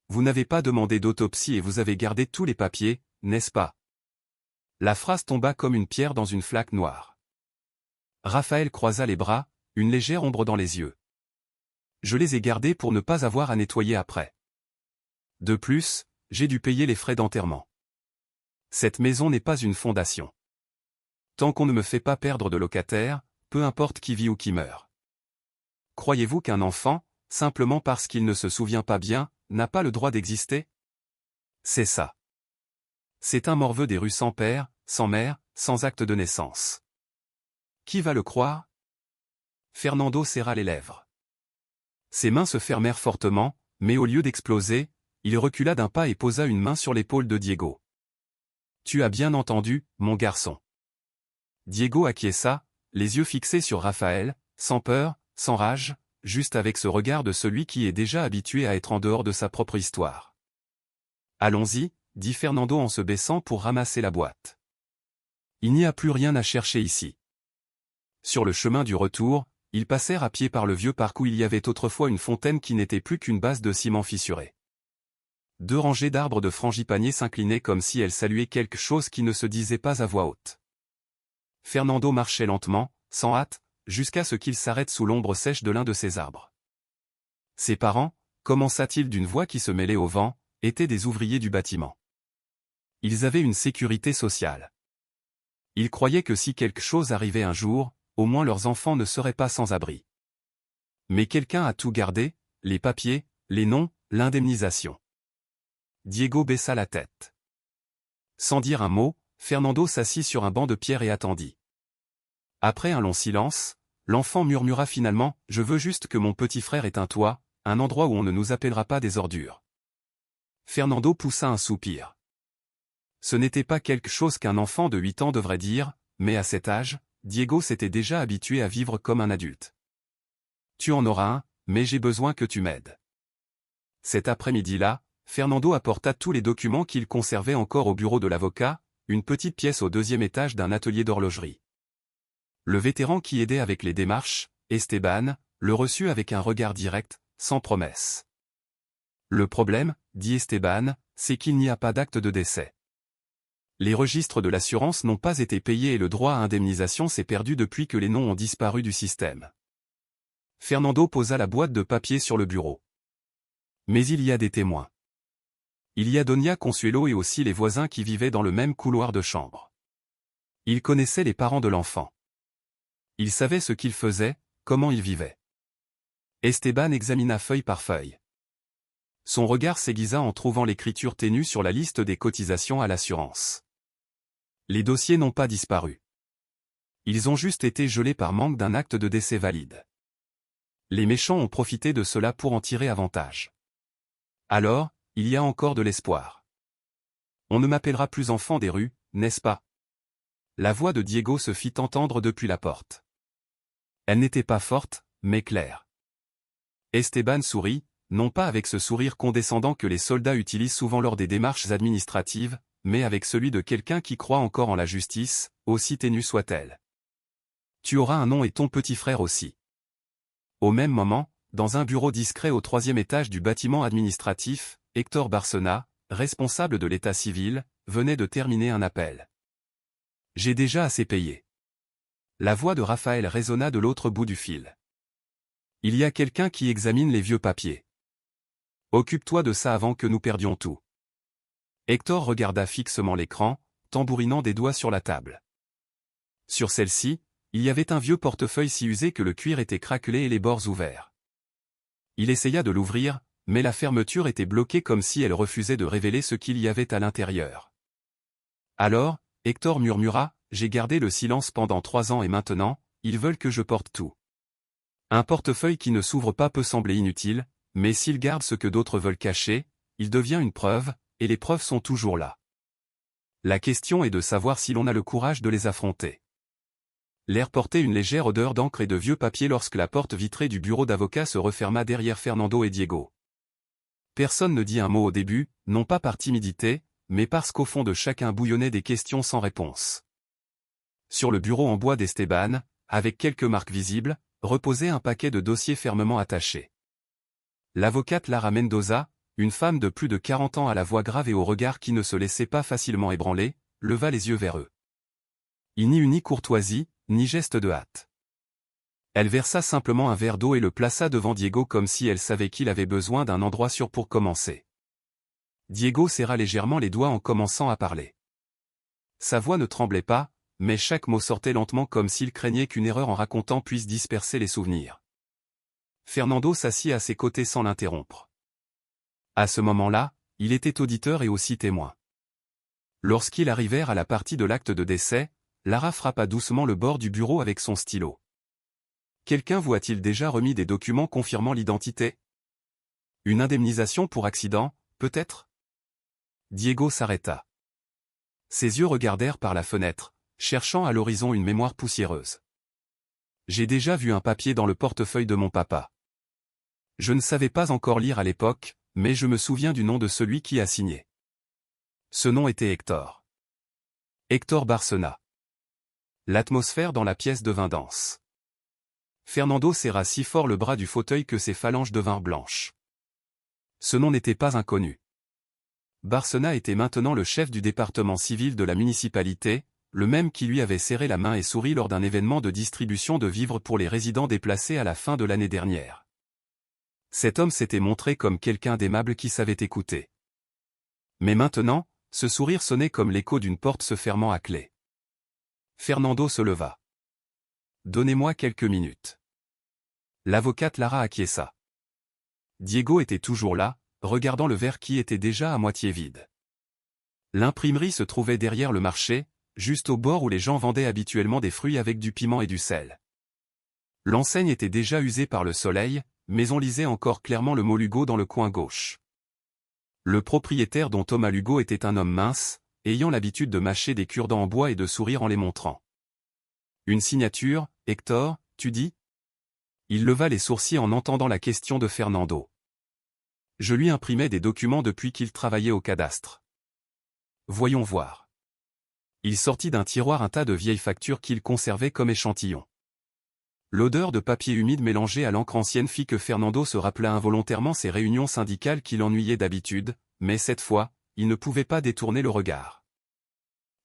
A: Vous n'avez pas demandé d'autopsie et vous avez gardé tous les papiers, n'est-ce pas ?» La phrase tomba comme une pierre dans une flaque noire. Rafael croisa les bras, une légère ombre dans les yeux. Je les ai gardés pour ne pas avoir à nettoyer après. De plus, j'ai dû payer les frais d'enterrement. Cette maison n'est pas une fondation. Tant qu'on ne me fait pas perdre de locataire, peu importe qui vit ou qui meurt. Croyez-vous qu'un enfant, simplement parce qu'il ne se souvient pas bien, n'a pas le droit d'exister? C'est ça. C'est un morveux des rues sans père, sans mère, sans acte de naissance. Qui va le croire? Fernando serra les lèvres. Ses mains se fermèrent fortement, mais au lieu d'exploser, il recula d'un pas et posa une main sur l'épaule de Diego. « Tu as bien entendu, mon garçon. » Diego acquiesça, les yeux fixés sur Rafael, sans peur, sans rage, juste avec ce regard de celui qui est déjà habitué à être en dehors de sa propre histoire. « Allons-y, » dit Fernando en se baissant pour ramasser la boîte. « Il n'y a plus rien à chercher ici. » Sur le chemin du retour, ils passèrent à pied par le vieux parc où il y avait autrefois une fontaine qui n'était plus qu'une base de ciment fissuré. Deux rangées d'arbres de frangipaniers s'inclinaient comme si elles saluaient quelque chose qui ne se disait pas à voix haute. Fernando marchait lentement, sans hâte, jusqu'à ce qu'il s'arrête sous l'ombre sèche de l'un de ces arbres. Ses parents, commença-t-il d'une voix qui se mêlait au vent, étaient des ouvriers du bâtiment. Ils avaient une sécurité sociale. Ils croyaient que si quelque chose arrivait un jour, au moins leurs enfants ne seraient pas sans abri. Mais quelqu'un a tout gardé, les papiers, les noms, l'indemnisation. Diego baissa la tête. Sans dire un mot, Fernando s'assit sur un banc de pierre et attendit. Après un long silence, l'enfant murmura finalement, « Je veux juste que mon petit frère ait un toit, un endroit où on ne nous appellera pas des ordures. » Fernando poussa un soupir. Ce n'était pas quelque chose qu'un enfant de 8 ans devrait dire, mais à cet âge, Diego s'était déjà habitué à vivre comme un adulte. « Tu en auras un, mais j'ai besoin que tu m'aides. » Cet après-midi-là, Fernando apporta tous les documents qu'il conservait encore au bureau de l'avocat, une petite pièce au 2e étage d'un atelier d'horlogerie. Le vétéran qui aidait avec les démarches, Esteban, le reçut avec un regard direct, sans promesse. « Le problème, dit Esteban, c'est qu'il n'y a pas d'acte de décès. Les registres de l'assurance n'ont pas été payés et le droit à indemnisation s'est perdu depuis que les noms ont disparu du système. » Fernando posa la boîte de papier sur le bureau. « Mais il y a des témoins. Il y a Doña Consuelo et aussi les voisins qui vivaient dans le même couloir de chambre. Ils connaissaient les parents de l'enfant. Ils savaient ce qu'ils faisaient, comment ils vivaient. » Esteban examina feuille par feuille. Son regard s'aiguisa en trouvant l'écriture ténue sur la liste des cotisations à l'assurance. Les dossiers n'ont pas disparu. Ils ont juste été gelés par manque d'un acte de décès valide. Les méchants ont profité de cela pour en tirer avantage. Alors, il y a encore de l'espoir. On ne m'appellera plus enfant des rues, n'est-ce pas? La voix de Diego se fit entendre depuis la porte. Elle n'était pas forte, mais claire. Esteban sourit, non pas avec ce sourire condescendant que les soldats utilisent souvent lors des démarches administratives, mais avec celui de quelqu'un qui croit encore en la justice, aussi ténue soit-elle. tu auras un nom et ton petit frère aussi. Au même moment, dans un bureau discret au 3e étage du bâtiment administratif, Hector Bárcena, responsable de l'état civil, venait de terminer un appel. J'ai déjà assez payé. La voix de Raphaël résonna de l'autre bout du fil. Il y a quelqu'un qui examine les vieux papiers. Occupe-toi de ça avant que nous perdions tout. Hector regarda fixement l'écran, tambourinant des doigts sur la table. Sur celle-ci, il y avait un vieux portefeuille si usé que le cuir était craquelé et les bords ouverts. Il essaya de l'ouvrir, mais la fermeture était bloquée comme si elle refusait de révéler ce qu'il y avait à l'intérieur. Alors, Hector murmura, « J'ai gardé le silence pendant 3 ans et maintenant, ils veulent que je porte tout. » Un portefeuille qui ne s'ouvre pas peut sembler inutile, mais s'il garde ce que d'autres veulent cacher, il devient une preuve, et les preuves sont toujours là. La question est de savoir si l'on a le courage de les affronter. L'air portait une légère odeur d'encre et de vieux papier lorsque la porte vitrée du bureau d'avocat se referma derrière Fernando et Diego. Personne ne dit un mot au début, non pas par timidité, mais parce qu'au fond de chacun bouillonnaient des questions sans réponse. Sur le bureau en bois d'Esteban, avec quelques marques visibles, reposait un paquet de dossiers fermement attachés. L'avocate Lara Mendoza, une femme de plus de 40 ans à la voix grave et au regard qui ne se laissait pas facilement ébranler, leva les yeux vers eux. Il n'y eut ni courtoisie, ni geste de hâte. Elle versa simplement un verre d'eau et le plaça devant Diego comme si elle savait qu'il avait besoin d'un endroit sûr pour commencer. Diego serra légèrement les doigts en commençant à parler. Sa voix ne tremblait pas, mais chaque mot sortait lentement comme s'il craignait qu'une erreur en racontant puisse disperser les souvenirs. Fernando s'assit à ses côtés sans l'interrompre. À ce moment-là, il était auditeur et aussi témoin. Lorsqu'ils arrivèrent à la partie de l'acte de décès, Lara frappa doucement le bord du bureau avec son stylo. Quelqu'un vous a-t-il déjà remis des documents confirmant l'identité? Une indemnisation pour accident, peut-être? Diego s'arrêta. Ses yeux regardèrent par la fenêtre, cherchant à l'horizon une mémoire poussiéreuse. J'ai déjà vu un papier dans le portefeuille de mon papa. Je ne savais pas encore lire à l'époque, mais je me souviens du nom de celui qui a signé. Ce nom était Hector. Hector Bárcena. L'atmosphère dans la pièce devint dense. Fernando serra si fort le bras du fauteuil que ses phalanges devinrent blanches. Ce nom n'était pas inconnu. Bárcena était maintenant le chef du département civil de la municipalité, le même qui lui avait serré la main et souri lors d'un événement de distribution de vivres pour les résidents déplacés à la fin de l'année dernière. Cet homme s'était montré comme quelqu'un d'aimable qui savait écouter. Mais maintenant, ce sourire sonnait comme l'écho d'une porte se fermant à clé. Fernando se leva. « Donnez-moi quelques minutes. » L'avocate Lara acquiesça. Diego était toujours là, regardant le verre qui était déjà à moitié vide. L'imprimerie se trouvait derrière le marché, juste au bord où les gens vendaient habituellement des fruits avec du piment et du sel. L'enseigne était déjà usée par le soleil, mais on lisait encore clairement le mot Lugo dans le coin gauche. Le propriétaire dont Thomas Lugo était un homme mince, ayant l'habitude de mâcher des cure-dents en bois et de sourire en les montrant. « Une signature, Hector, tu dis ?» Il leva les sourcils en entendant la question de Fernando. « Je lui imprimais des documents depuis qu'il travaillait au cadastre. » « Voyons voir. » Il sortit d'un tiroir un tas de vieilles factures qu'il conservait comme échantillon. L'odeur de papier humide mélangée à l'encre ancienne fit que Fernando se rappela involontairement ses réunions syndicales qui l'ennuyaient d'habitude, mais cette fois, il ne pouvait pas détourner le regard.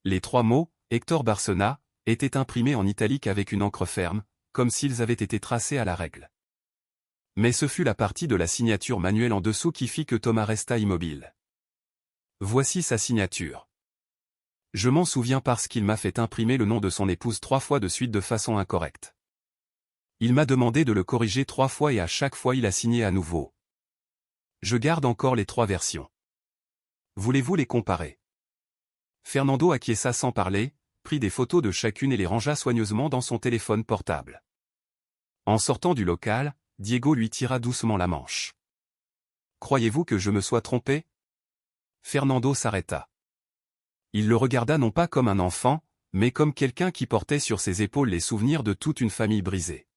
A: Les 3 mots, Hector Bárcena, étaient imprimés en italique avec une encre ferme, comme s'ils avaient été tracés à la règle. Mais ce fut la partie de la signature manuelle en dessous qui fit que Thomas resta immobile. Voici sa signature. Je m'en souviens parce qu'il m'a fait imprimer le nom de son épouse 3 fois de suite de façon incorrecte. Il m'a demandé de le corriger 3 fois et à chaque fois il a signé à nouveau. Je garde encore les 3 versions. Voulez-vous les comparer? Fernando acquiesça sans parler, prit des photos de chacune et les rangea soigneusement dans son téléphone portable. En sortant du local, Diego lui tira doucement la manche. « Croyez-vous que je me sois trompé ?» Fernando s'arrêta. Il le regarda non pas comme un enfant, mais comme quelqu'un qui portait sur ses épaules les souvenirs de toute une famille brisée.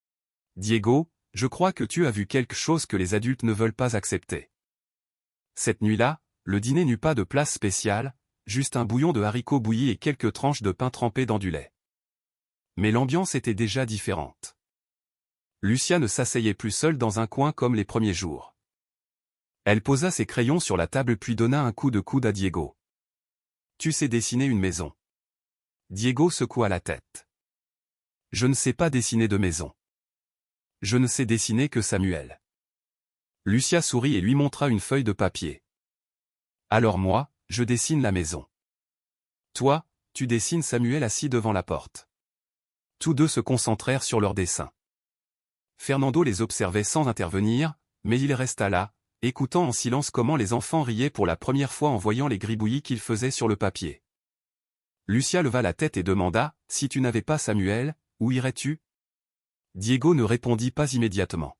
A: « Diego, je crois que tu as vu quelque chose que les adultes ne veulent pas accepter. » Cette nuit-là, le dîner n'eut pas de place spéciale, juste un bouillon de haricots bouillis et quelques tranches de pain trempé dans du lait. Mais l'ambiance était déjà différente. Lucia ne s'asseyait plus seule dans un coin comme les premiers jours. Elle posa ses crayons sur la table puis donna un coup de coude à Diego. « Tu sais dessiner une maison. » Diego secoua la tête. « Je ne sais pas dessiner de maison. Je ne sais dessiner que Samuel. » Lucia sourit et lui montra une feuille de papier. « Alors moi, je dessine la maison. Toi, tu dessines Samuel assis devant la porte. » Tous deux se concentrèrent sur leur dessin. Fernando les observait sans intervenir, mais il resta là, écoutant en silence comment les enfants riaient pour la première fois en voyant les gribouillis qu'ils faisaient sur le papier. Lucia leva la tête et demanda, « Si tu n'avais pas Samuel, où irais-tu » Diego ne répondit pas immédiatement.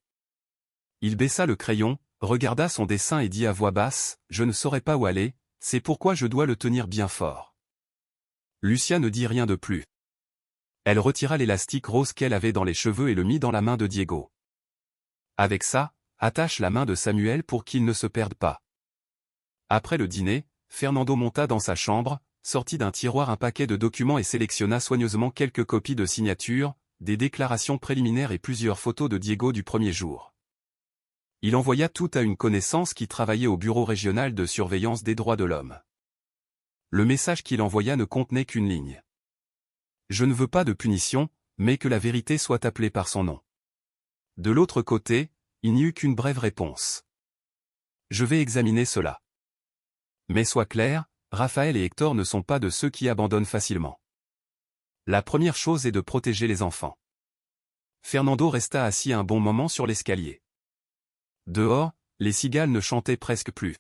A: Il baissa le crayon, regarda son dessin et dit à voix basse, « Je ne saurais pas où aller, c'est pourquoi je dois le tenir bien fort. » Lucia ne dit rien de plus. Elle retira l'élastique rose qu'elle avait dans les cheveux et le mit dans la main de Diego. « Avec ça, attache la main de Samuel pour qu'il ne se perde pas. » Après le dîner, Fernando monta dans sa chambre, sortit d'un tiroir un paquet de documents et sélectionna soigneusement quelques copies de signatures, des déclarations préliminaires et plusieurs photos de Diego du premier jour. Il envoya tout à une connaissance qui travaillait au bureau régional de surveillance des droits de l'homme. Le message qu'il envoya ne contenait qu'une ligne. « Je ne veux pas de punition, mais que la vérité soit appelée par son nom. » De l'autre côté, il n'y eut qu'une brève réponse. « Je vais examiner cela. » Mais sois clair, Raphaël et Hector ne sont pas de ceux qui abandonnent facilement. La première chose est de protéger les enfants. Fernando resta assis un bon moment sur l'escalier. Dehors, les cigales ne chantaient presque plus.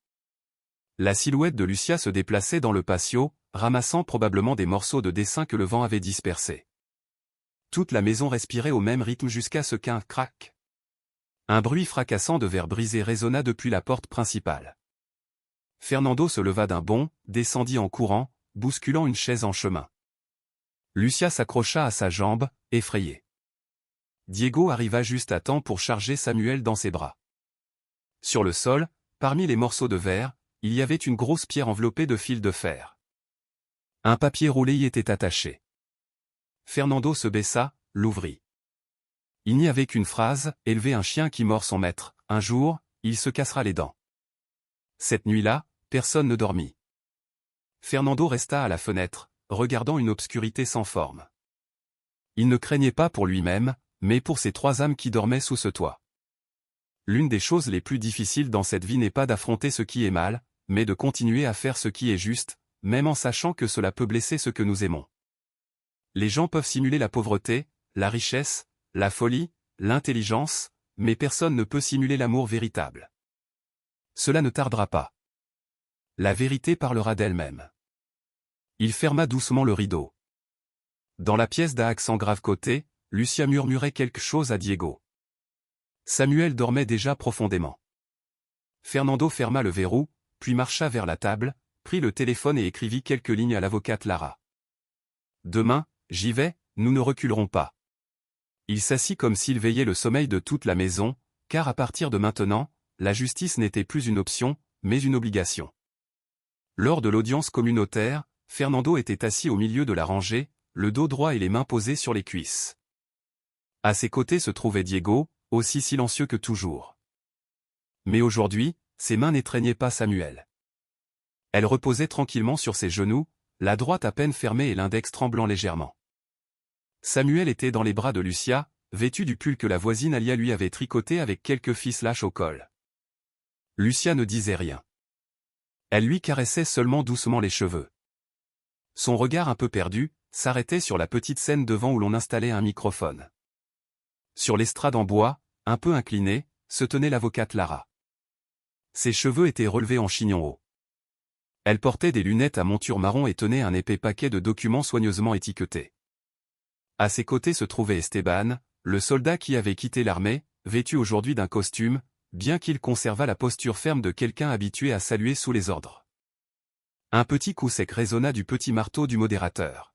A: La silhouette de Lucia se déplaçait dans le patio, ramassant probablement des morceaux de dessin que le vent avait dispersés. Toute la maison respirait au même rythme jusqu'à ce qu'un crac. Un bruit fracassant de verre brisé résonna depuis la porte principale. Fernando se leva d'un bond, descendit en courant, bousculant une chaise en chemin. Lucia s'accrocha à sa jambe, effrayée. Diego arriva juste à temps pour charger Samuel dans ses bras. Sur le sol, parmi les morceaux de verre, il y avait une grosse pierre enveloppée de fils de fer. Un papier roulé y était attaché. Fernando se baissa, l'ouvrit. Il n'y avait qu'une phrase, « Élevez un chien qui mord son maître, un jour, il se cassera les dents. » Cette nuit-là, personne ne dormit. Fernando resta à la fenêtre, regardant une obscurité sans forme. Il ne craignait pas pour lui-même, mais pour ces trois âmes qui dormaient sous ce toit. L'une des choses les plus difficiles dans cette vie n'est pas d'affronter ce qui est mal, mais de continuer à faire ce qui est juste, même en sachant que cela peut blesser ce que nous aimons. Les gens peuvent simuler la pauvreté, la richesse, la folie, l'intelligence, mais personne ne peut simuler l'amour véritable. Cela ne tardera pas. La vérité parlera d'elle-même. Il ferma doucement le rideau. Dans la pièce d'un accent grave côté, Lucia murmurait quelque chose à Diego. Samuel dormait déjà profondément. Fernando ferma le verrou, puis marcha vers la table, prit le téléphone et écrivit quelques lignes à l'avocate Lara. « Demain, j'y vais, nous ne reculerons pas. » Il s'assit comme s'il veillait le sommeil de toute la maison, car à partir de maintenant, la justice n'était plus une option, mais une obligation. Lors de l'audience communautaire, Fernando était assis au milieu de la rangée, le dos droit et les mains posées sur les cuisses. À ses côtés se trouvait Diego, aussi silencieux que toujours. Mais aujourd'hui, ses mains n'étreignaient pas Samuel. Elles reposaient tranquillement sur ses genoux, la droite à peine fermée et l'index tremblant légèrement. Samuel était dans les bras de Lucia, vêtu du pull que la voisine Alia lui avait tricoté avec quelques fislages au col. Lucia ne disait rien. Elle lui caressait seulement doucement les cheveux. Son regard un peu perdu, s'arrêtait sur la petite scène devant où l'on installait un microphone. Sur l'estrade en bois, un peu inclinée, se tenait l'avocate Lara. Ses cheveux étaient relevés en chignon haut. Elle portait des lunettes à monture marron et tenait un épais paquet de documents soigneusement étiquetés. À ses côtés se trouvait Esteban, le soldat qui avait quitté l'armée, vêtu aujourd'hui d'un costume, bien qu'il conservât la posture ferme de quelqu'un habitué à saluer sous les ordres. Un petit coup sec résonna du petit marteau du modérateur.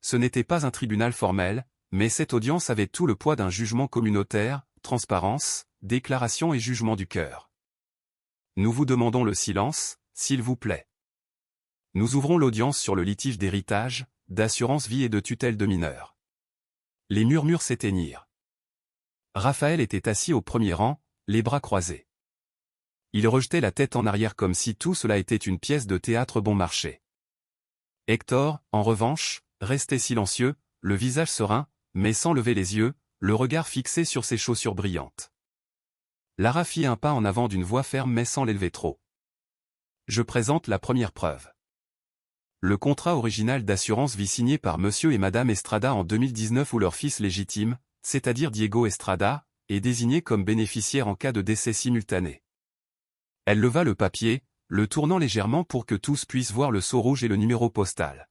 A: Ce n'était pas un tribunal formel, mais cette audience avait tout le poids d'un jugement communautaire, transparence, déclaration et jugement du cœur. Nous vous demandons le silence, s'il vous plaît. Nous ouvrons l'audience sur le litige d'héritage, d'assurance vie et de tutelle de mineurs. Les murmures s'éteignirent. Raphaël était assis au premier rang, les bras croisés. Il rejetait la tête en arrière comme si tout cela était une pièce de théâtre bon marché. Hector, en revanche, restait silencieux, le visage serein, mais sans lever les yeux, le regard fixé sur ses chaussures brillantes. Lara fit un pas en avant d'une voix ferme mais sans l'élever trop. Je présente la première preuve. Le contrat original d'assurance vie signé par Monsieur et Madame Estrada en 2019 où leur fils légitime, c'est-à-dire Diego Estrada, est désigné comme bénéficiaire en cas de décès simultané. Elle leva le papier, le tournant légèrement pour que tous puissent voir le sceau rouge et le numéro postal.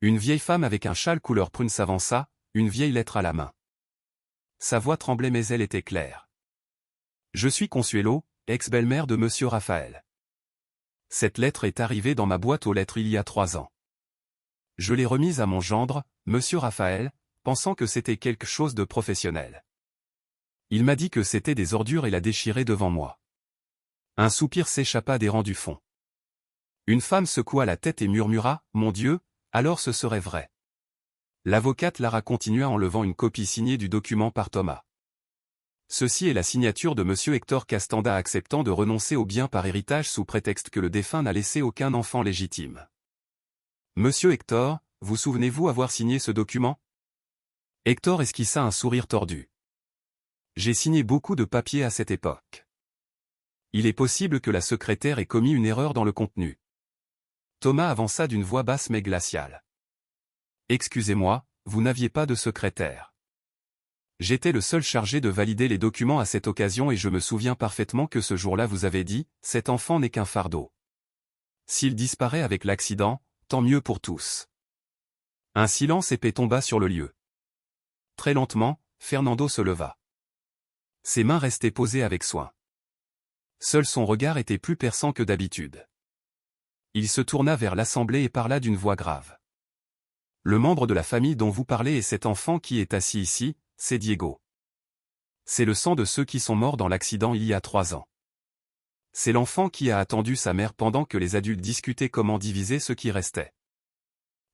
A: Une vieille femme avec un châle couleur prune s'avança, une vieille lettre à la main. Sa voix tremblait mais elle était claire. Je suis Consuelo, ex-belle-mère de Monsieur Raphaël. Cette lettre est arrivée dans ma boîte aux lettres il y a 3 ans. Je l'ai remise à mon gendre, Monsieur Raphaël, pensant que c'était quelque chose de professionnel. Il m'a dit que c'était des ordures et l'a déchirée devant moi. Un soupir s'échappa des rangs du fond. Une femme secoua la tête et murmura, « Mon Dieu, alors ce serait vrai. » L'avocate Lara continua en levant une copie signée du document par Thomas. Ceci est la signature de Monsieur Hector Castanda acceptant de renoncer au bien par héritage sous prétexte que le défunt n'a laissé aucun enfant légitime. Monsieur Hector, vous souvenez-vous avoir signé ce document? Hector esquissa un sourire tordu. J'ai signé beaucoup de papiers à cette époque. Il est possible que la secrétaire ait commis une erreur dans le contenu. Thomas avança d'une voix basse mais glaciale. Excusez-moi, vous n'aviez pas de secrétaire. J'étais le seul chargé de valider les documents à cette occasion et je me souviens parfaitement que ce jour-là vous avez dit, cet enfant n'est qu'un fardeau. S'il disparaît avec l'accident, tant mieux pour tous. Un silence épais tomba sur le lieu. Très lentement, Fernando se leva. Ses mains restaient posées avec soin. Seul son regard était plus perçant que d'habitude. Il se tourna vers l'assemblée et parla d'une voix grave. Le membre de la famille dont vous parlez est cet enfant qui est assis ici, c'est Diego. C'est le sang de ceux qui sont morts dans l'accident il y a 3 ans. C'est l'enfant qui a attendu sa mère pendant que les adultes discutaient comment diviser ce qui restait.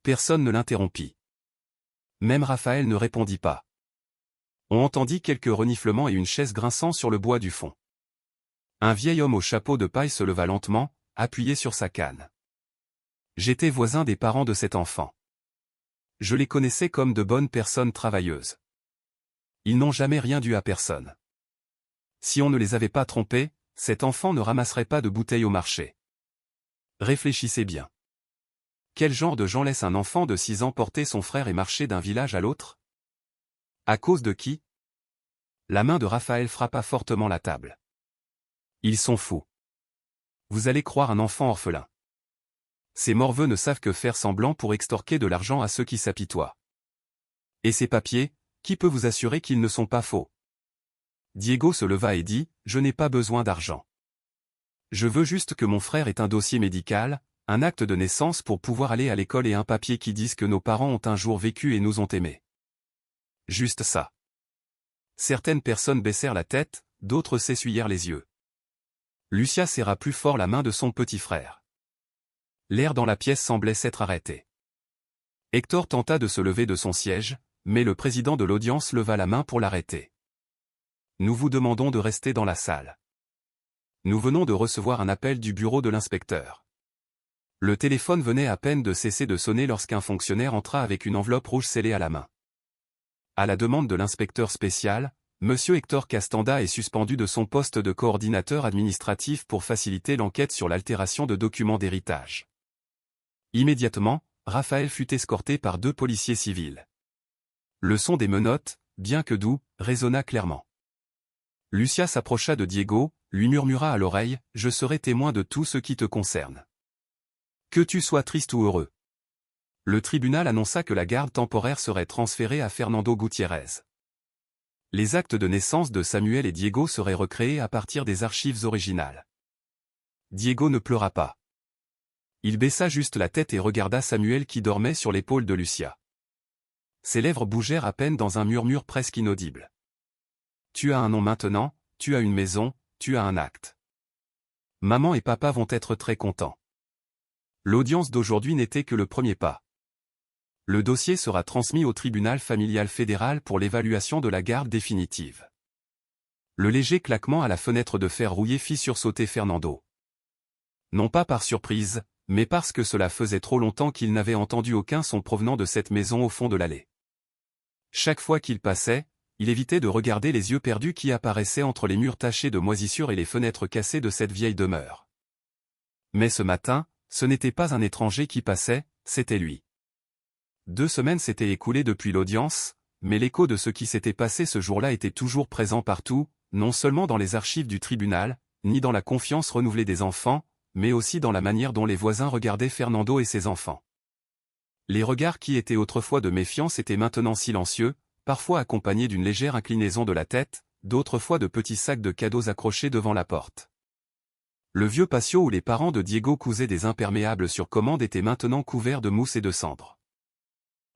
A: Personne ne l'interrompit. Même Raphaël ne répondit pas. On entendit quelques reniflements et une chaise grinçant sur le bois du fond. Un vieil homme au chapeau de paille se leva lentement, appuyé sur sa canne. J'étais voisin des parents de cet enfant. Je les connaissais comme de bonnes personnes travailleuses. Ils n'ont jamais rien dû à personne. Si on ne les avait pas trompés, cet enfant ne ramasserait pas de bouteilles au marché. Réfléchissez bien. Quel genre de gens laisse un enfant de 6 ans porter son frère et marcher d'un village à l'autre? À cause de qui? La main de Raphaël frappa fortement la table. Ils sont fous. Vous allez croire un enfant orphelin. Ces morveux ne savent que faire semblant pour extorquer de l'argent à ceux qui s'apitoient. Et ces papiers, qui peut vous assurer qu'ils ne sont pas faux? Diego se leva et dit, je n'ai pas besoin d'argent. Je veux juste que mon frère ait un dossier médical, un acte de naissance pour pouvoir aller à l'école et un papier qui dise que nos parents ont un jour vécu et nous ont aimés. Juste ça. Certaines personnes baissèrent la tête, d'autres s'essuyèrent les yeux. Lucia serra plus fort la main de son petit frère. L'air dans la pièce semblait s'être arrêté. Hector tenta de se lever de son siège, mais le président de l'audience leva la main pour l'arrêter. Nous vous demandons de rester dans la salle. Nous venons de recevoir un appel du bureau de l'inspecteur. Le téléphone venait à peine de cesser de sonner lorsqu'un fonctionnaire entra avec une enveloppe rouge scellée à la main. À la demande de l'inspecteur spécial, Monsieur Hector Castanda est suspendu de son poste de coordinateur administratif pour faciliter l'enquête sur l'altération de documents d'héritage. Immédiatement, Raphaël fut escorté par 2 policiers civils. Le son des menottes, bien que doux, résonna clairement. Lucia s'approcha de Diego, lui murmura à l'oreille, « Je serai témoin de tout ce qui te concerne. Que tu sois triste ou heureux. » Le tribunal annonça que la garde temporaire serait transférée à Fernando Gutiérrez. Les actes de naissance de Samuel et Diego seraient recréés à partir des archives originales. Diego ne pleura pas. Il baissa juste la tête et regarda Samuel qui dormait sur l'épaule de Lucia. Ses lèvres bougèrent à peine dans un murmure presque inaudible. « Tu as un nom maintenant, tu as une maison, tu as un acte. Maman et papa vont être très contents. » L'audience d'aujourd'hui n'était que le premier pas. Le dossier sera transmis au tribunal familial fédéral pour l'évaluation de la garde définitive. Le léger claquement à la fenêtre de fer rouillé fit sursauter Fernando. Non pas par surprise, mais parce que cela faisait trop longtemps qu'il n'avait entendu aucun son provenant de cette maison au fond de l'allée. Chaque fois qu'il passait, il évitait de regarder les yeux perdus qui apparaissaient entre les murs tachés de moisissures et les fenêtres cassées de cette vieille demeure. Mais ce matin, ce n'était pas un étranger qui passait, c'était lui. 2 semaines s'étaient écoulées depuis l'audience, mais l'écho de ce qui s'était passé ce jour-là était toujours présent partout, non seulement dans les archives du tribunal, ni dans la confiance renouvelée des enfants, mais aussi dans la manière dont les voisins regardaient Fernando et ses enfants. Les regards qui étaient autrefois de méfiance étaient maintenant silencieux, parfois accompagnés d'une légère inclinaison de la tête, d'autres fois de petits sacs de cadeaux accrochés devant la porte. Le vieux patio où les parents de Diego cousaient des imperméables sur commande était maintenant couvert de mousse et de cendres.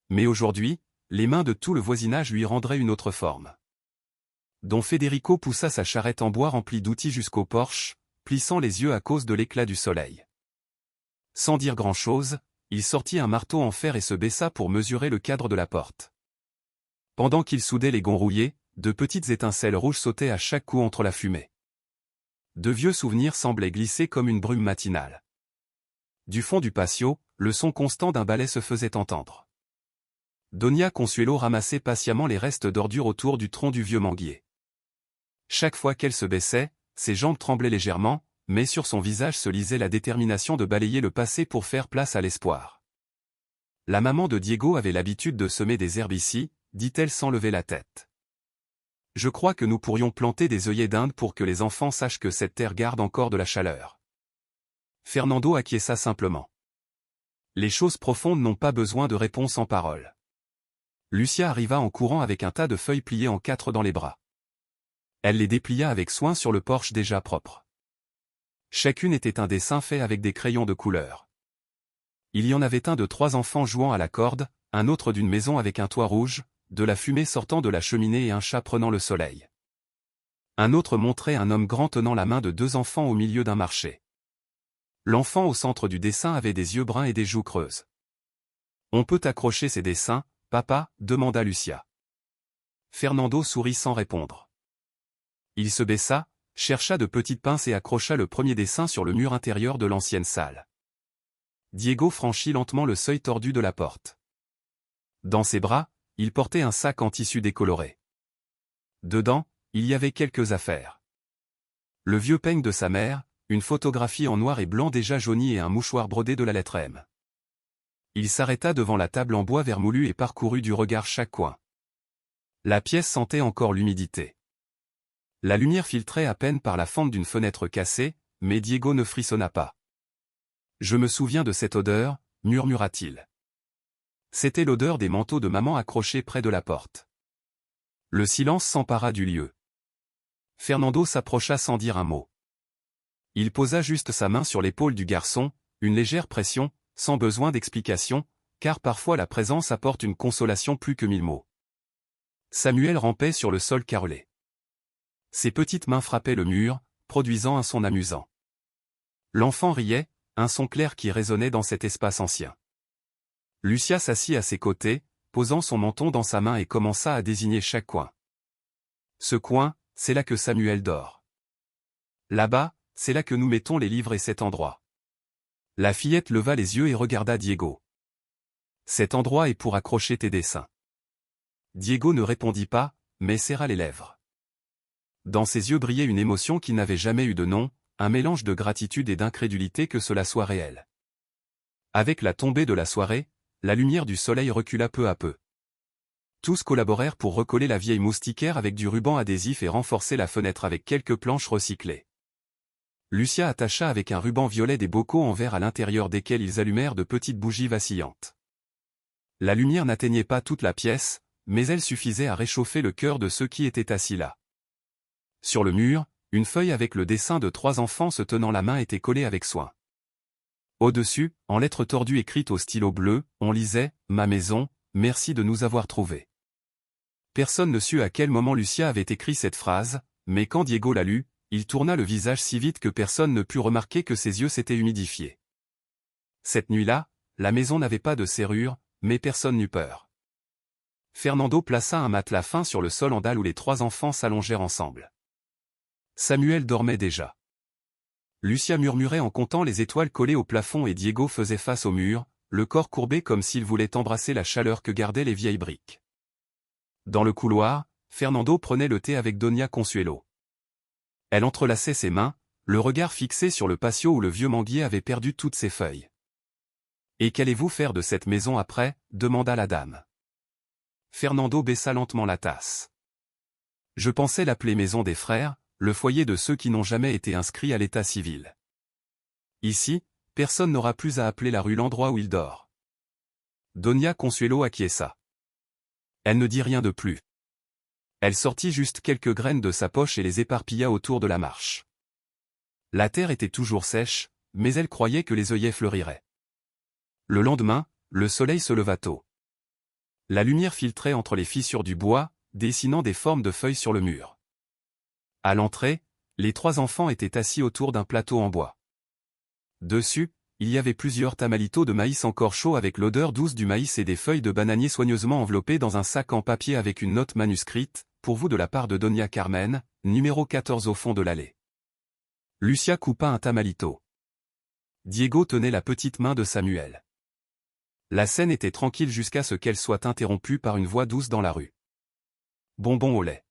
A: Mais aujourd'hui, les mains de tout le voisinage lui rendraient une autre forme. Don Federico poussa sa charrette en bois remplie d'outils jusqu'au porche, plissant les yeux à cause de l'éclat du soleil. Sans dire grand-chose, il sortit un marteau en fer et se baissa pour mesurer le cadre de la porte. Pendant qu'il soudait les gonds rouillés, de petites étincelles rouges sautaient à chaque coup entre la fumée. De vieux souvenirs semblaient glisser comme une brume matinale. Du fond du patio, le son constant d'un balai se faisait entendre. Doña Consuelo ramassait patiemment les restes d'ordures autour du tronc du vieux manguier. Chaque fois qu'elle se baissait, ses jambes tremblaient légèrement, mais sur son visage se lisait la détermination de balayer le passé pour faire place à l'espoir. La maman de Diego avait l'habitude de semer des herbes ici, dit-elle sans lever la tête. Je crois que nous pourrions planter des œillets d'Inde pour que les enfants sachent que cette terre garde encore de la chaleur. Fernando acquiesça simplement. Les choses profondes n'ont pas besoin de réponses en paroles. Lucia arriva en courant avec un tas de feuilles pliées en 4 dans les bras. Elle les déplia avec soin sur le porche déjà propre. Chacune était un dessin fait avec des crayons de couleur. Il y en avait un de 3 enfants jouant à la corde, un autre d'une maison avec un toit rouge, de la fumée sortant de la cheminée et un chat prenant le soleil. Un autre montrait un homme grand tenant la main de 2 enfants au milieu d'un marché. L'enfant au centre du dessin avait des yeux bruns et des joues creuses. « On peut accrocher ces dessins, papa ?» demanda Lucia. Fernando sourit sans répondre. Il se baissa, chercha de petites pinces et accrocha le premier dessin sur le mur intérieur de l'ancienne salle. Diego franchit lentement le seuil tordu de la porte. Dans ses bras, il portait un sac en tissu décoloré. Dedans, il y avait quelques affaires. Le vieux peigne de sa mère, une photographie en noir et blanc déjà jaunie et un mouchoir brodé de la lettre M. Il s'arrêta devant la table en bois vermoulu et parcourut du regard chaque coin. La pièce sentait encore l'humidité. La lumière filtrait à peine par la fente d'une fenêtre cassée, mais Diego ne frissonna pas. « Je me souviens de cette odeur » murmura-t-il. C'était l'odeur des manteaux de maman accrochés près de la porte. Le silence s'empara du lieu. Fernando s'approcha sans dire un mot. Il posa juste sa main sur l'épaule du garçon, une légère pression, sans besoin d'explication, car parfois la présence apporte une consolation plus que 1000 mots. Samuel rampait sur le sol carrelé. Ses petites mains frappaient le mur, produisant un son amusant. L'enfant riait, un son clair qui résonnait dans cet espace ancien. Lucia s'assit à ses côtés, posant son menton dans sa main et commença à désigner chaque coin. Ce coin, c'est là que Samuel dort. Là-bas, c'est là que nous mettons les livres et cet endroit. La fillette leva les yeux et regarda Diego. Cet endroit est pour accrocher tes dessins. Diego ne répondit pas, mais serra les lèvres. Dans ses yeux brillait une émotion qui n'avait jamais eu de nom, un mélange de gratitude et d'incrédulité que cela soit réel. Avec la tombée de la soirée, la lumière du soleil recula peu à peu. Tous collaborèrent pour recoller la vieille moustiquaire avec du ruban adhésif et renforcer la fenêtre avec quelques planches recyclées. Lucia attacha avec un ruban violet des bocaux en verre à l'intérieur desquels ils allumèrent de petites bougies vacillantes. La lumière n'atteignait pas toute la pièce, mais elle suffisait à réchauffer le cœur de ceux qui étaient assis là. Sur le mur, une feuille avec le dessin de 3 enfants se tenant la main était collée avec soin. Au-dessus, en lettres tordues écrites au stylo bleu, on lisait « Ma maison, merci de nous avoir trouvés ». Personne ne sut à quel moment Lucia avait écrit cette phrase, mais quand Diego la lut, il tourna le visage si vite que personne ne put remarquer que ses yeux s'étaient humidifiés. Cette nuit-là, la maison n'avait pas de serrure, mais personne n'eut peur. Fernando plaça un matelas fin sur le sol en dalle où les 3 enfants s'allongèrent ensemble. Samuel dormait déjà. Lucia murmurait en comptant les étoiles collées au plafond et Diego faisait face au mur, le corps courbé comme s'il voulait embrasser la chaleur que gardaient les vieilles briques. Dans le couloir, Fernando prenait le thé avec Doña Consuelo. Elle entrelaçait ses mains, le regard fixé sur le patio où le vieux manguier avait perdu toutes ses feuilles. « Et qu'allez-vous faire de cette maison après » demanda la dame. Fernando baissa lentement la tasse. « Je pensais l'appeler maison des frères, le foyer de ceux qui n'ont jamais été inscrits à l'état civil. Ici, personne n'aura plus à appeler la rue l'endroit où il dort. » Doña Consuelo acquiesça. Elle ne dit rien de plus. Elle sortit juste quelques graines de sa poche et les éparpilla autour de la marche. La terre était toujours sèche, mais elle croyait que les œillets fleuriraient. Le lendemain, le soleil se leva tôt. La lumière filtrait entre les fissures du bois, dessinant des formes de feuilles sur le mur. À l'entrée, les 3 enfants étaient assis autour d'un plateau en bois. Dessus, il y avait plusieurs tamalitos de maïs encore chauds avec l'odeur douce du maïs et des feuilles de bananier soigneusement enveloppées dans un sac en papier avec une note manuscrite, pour vous de la part de Doña Carmen, numéro 14 au fond de l'allée. Lucia coupa un tamalito. Diego tenait la petite main de Samuel. La scène était tranquille jusqu'à ce qu'elle soit interrompue par une voix douce dans la rue. Bonbons au lait.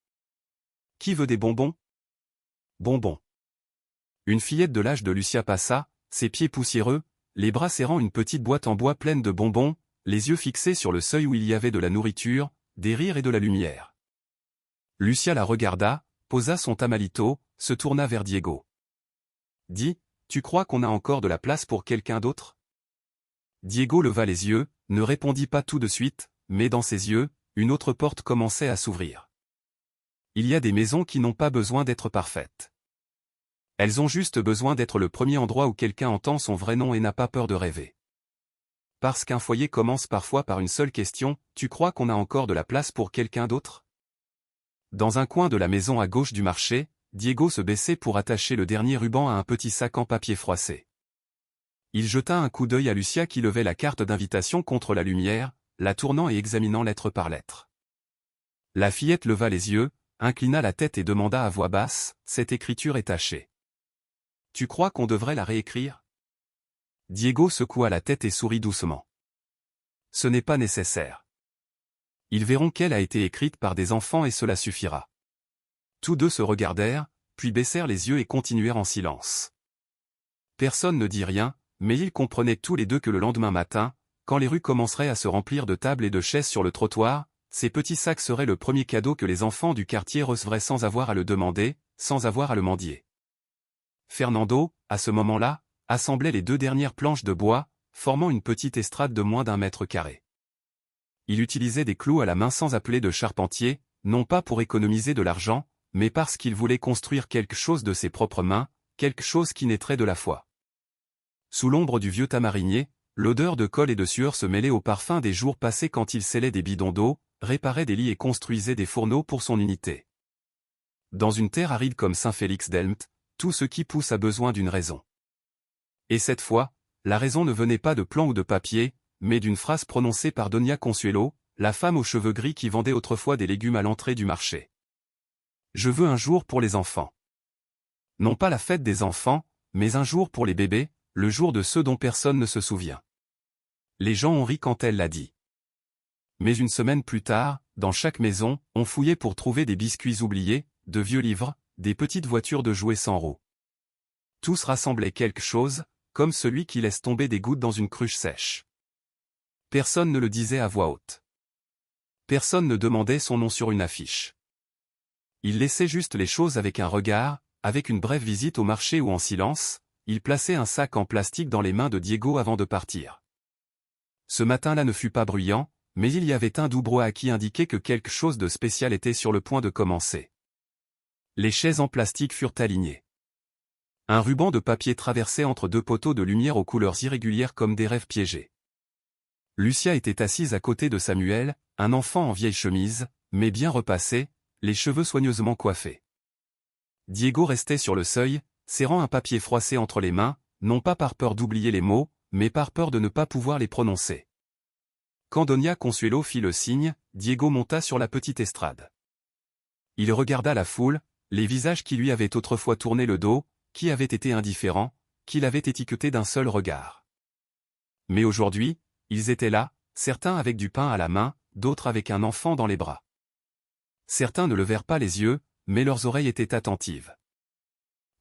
A: Qui veut des bonbons? Bonbons. Une fillette de l'âge de Lucia passa, ses pieds poussiéreux, les bras serrant une petite boîte en bois pleine de bonbons, les yeux fixés sur le seuil où il y avait de la nourriture, des rires et de la lumière. Lucia la regarda, posa son tamalito, se tourna vers Diego. Dis, tu crois qu'on a encore de la place pour quelqu'un d'autre? Diego leva les yeux, ne répondit pas tout de suite, mais dans ses yeux, une autre porte commençait à s'ouvrir. Il y a des maisons qui n'ont pas besoin d'être parfaites. Elles ont juste besoin d'être le premier endroit où quelqu'un entend son vrai nom et n'a pas peur de rêver. Parce qu'un foyer commence parfois par une seule question, tu crois qu'on a encore de la place pour quelqu'un d'autre? Dans un coin de la maison à gauche du marché, Diego se baissait pour attacher le dernier ruban à un petit sac en papier froissé. Il jeta un coup d'œil à Lucia qui levait la carte d'invitation contre la lumière, la tournant et examinant lettre par lettre. La fillette leva les yeux, inclina la tête et demanda à voix basse, « Cette écriture est tachée. Tu crois qu'on devrait la réécrire ?» Diego secoua la tête et sourit doucement. « Ce n'est pas nécessaire. Ils verront qu'elle a été écrite par des enfants et cela suffira. » Tous deux se regardèrent, puis baissèrent les yeux et continuèrent en silence. Personne ne dit rien, mais ils comprenaient tous les deux que le lendemain matin, quand les rues commenceraient à se remplir de tables et de chaises sur le trottoir, ces petits sacs seraient le premier cadeau que les enfants du quartier recevraient sans avoir à le demander, sans avoir à le mendier. Fernando, à ce moment-là, assemblait les 2 dernières planches de bois, formant une petite estrade de moins d'1 mètre carré. Il utilisait des clous à la main sans appeler de charpentier, non pas pour économiser de l'argent, mais parce qu'il voulait construire quelque chose de ses propres mains, quelque chose qui naîtrait de la foi. Sous l'ombre du vieux tamarinier, l'odeur de colle et de sueur se mêlait au parfum des jours passés quand il scellait des bidons d'eau, réparait des lits et construisait des fourneaux pour son unité. Dans une terre aride comme Saint-Félix-d'Elmt, tout ce qui pousse a besoin d'une raison. Et cette fois, la raison ne venait pas de plan ou de papier, mais d'une phrase prononcée par Doña Consuelo, la femme aux cheveux gris qui vendait autrefois des légumes à l'entrée du marché. Je veux un jour pour les enfants. Non pas la fête des enfants, mais un jour pour les bébés, le jour de ceux dont personne ne se souvient. Les gens ont ri quand elle l'a dit. Mais une semaine plus tard, dans chaque maison, on fouillait pour trouver des biscuits oubliés, de vieux livres, des petites voitures de jouets sans roues. Tous rassemblaient quelque chose, comme celui qui laisse tomber des gouttes dans une cruche sèche. Personne ne le disait à voix haute. Personne ne demandait son nom sur une affiche. Il laissait juste les choses avec un regard, avec une brève visite au marché ou en silence, il plaçait un sac en plastique dans les mains de Diego avant de partir. Ce matin-là ne fut pas bruyant, mais il y avait un doux brouhaha qui indiquait que quelque chose de spécial était sur le point de commencer. Les chaises en plastique furent alignées. Un ruban de papier traversait entre 2 poteaux de lumière aux couleurs irrégulières comme des rêves piégés. Lucia était assise à côté de Samuel, un enfant en vieille chemise, mais bien repassé, les cheveux soigneusement coiffés. Diego restait sur le seuil, serrant un papier froissé entre les mains, non pas par peur d'oublier les mots, mais par peur de ne pas pouvoir les prononcer. Quand Doña Consuelo fit le signe, Diego monta sur la petite estrade. Il regarda la foule, les visages qui lui avaient autrefois tourné le dos, qui avaient été indifférents, qui l'avaient étiqueté d'un seul regard. Mais aujourd'hui, ils étaient là, certains avec du pain à la main, d'autres avec un enfant dans les bras. Certains ne levèrent pas les yeux, mais leurs oreilles étaient attentives.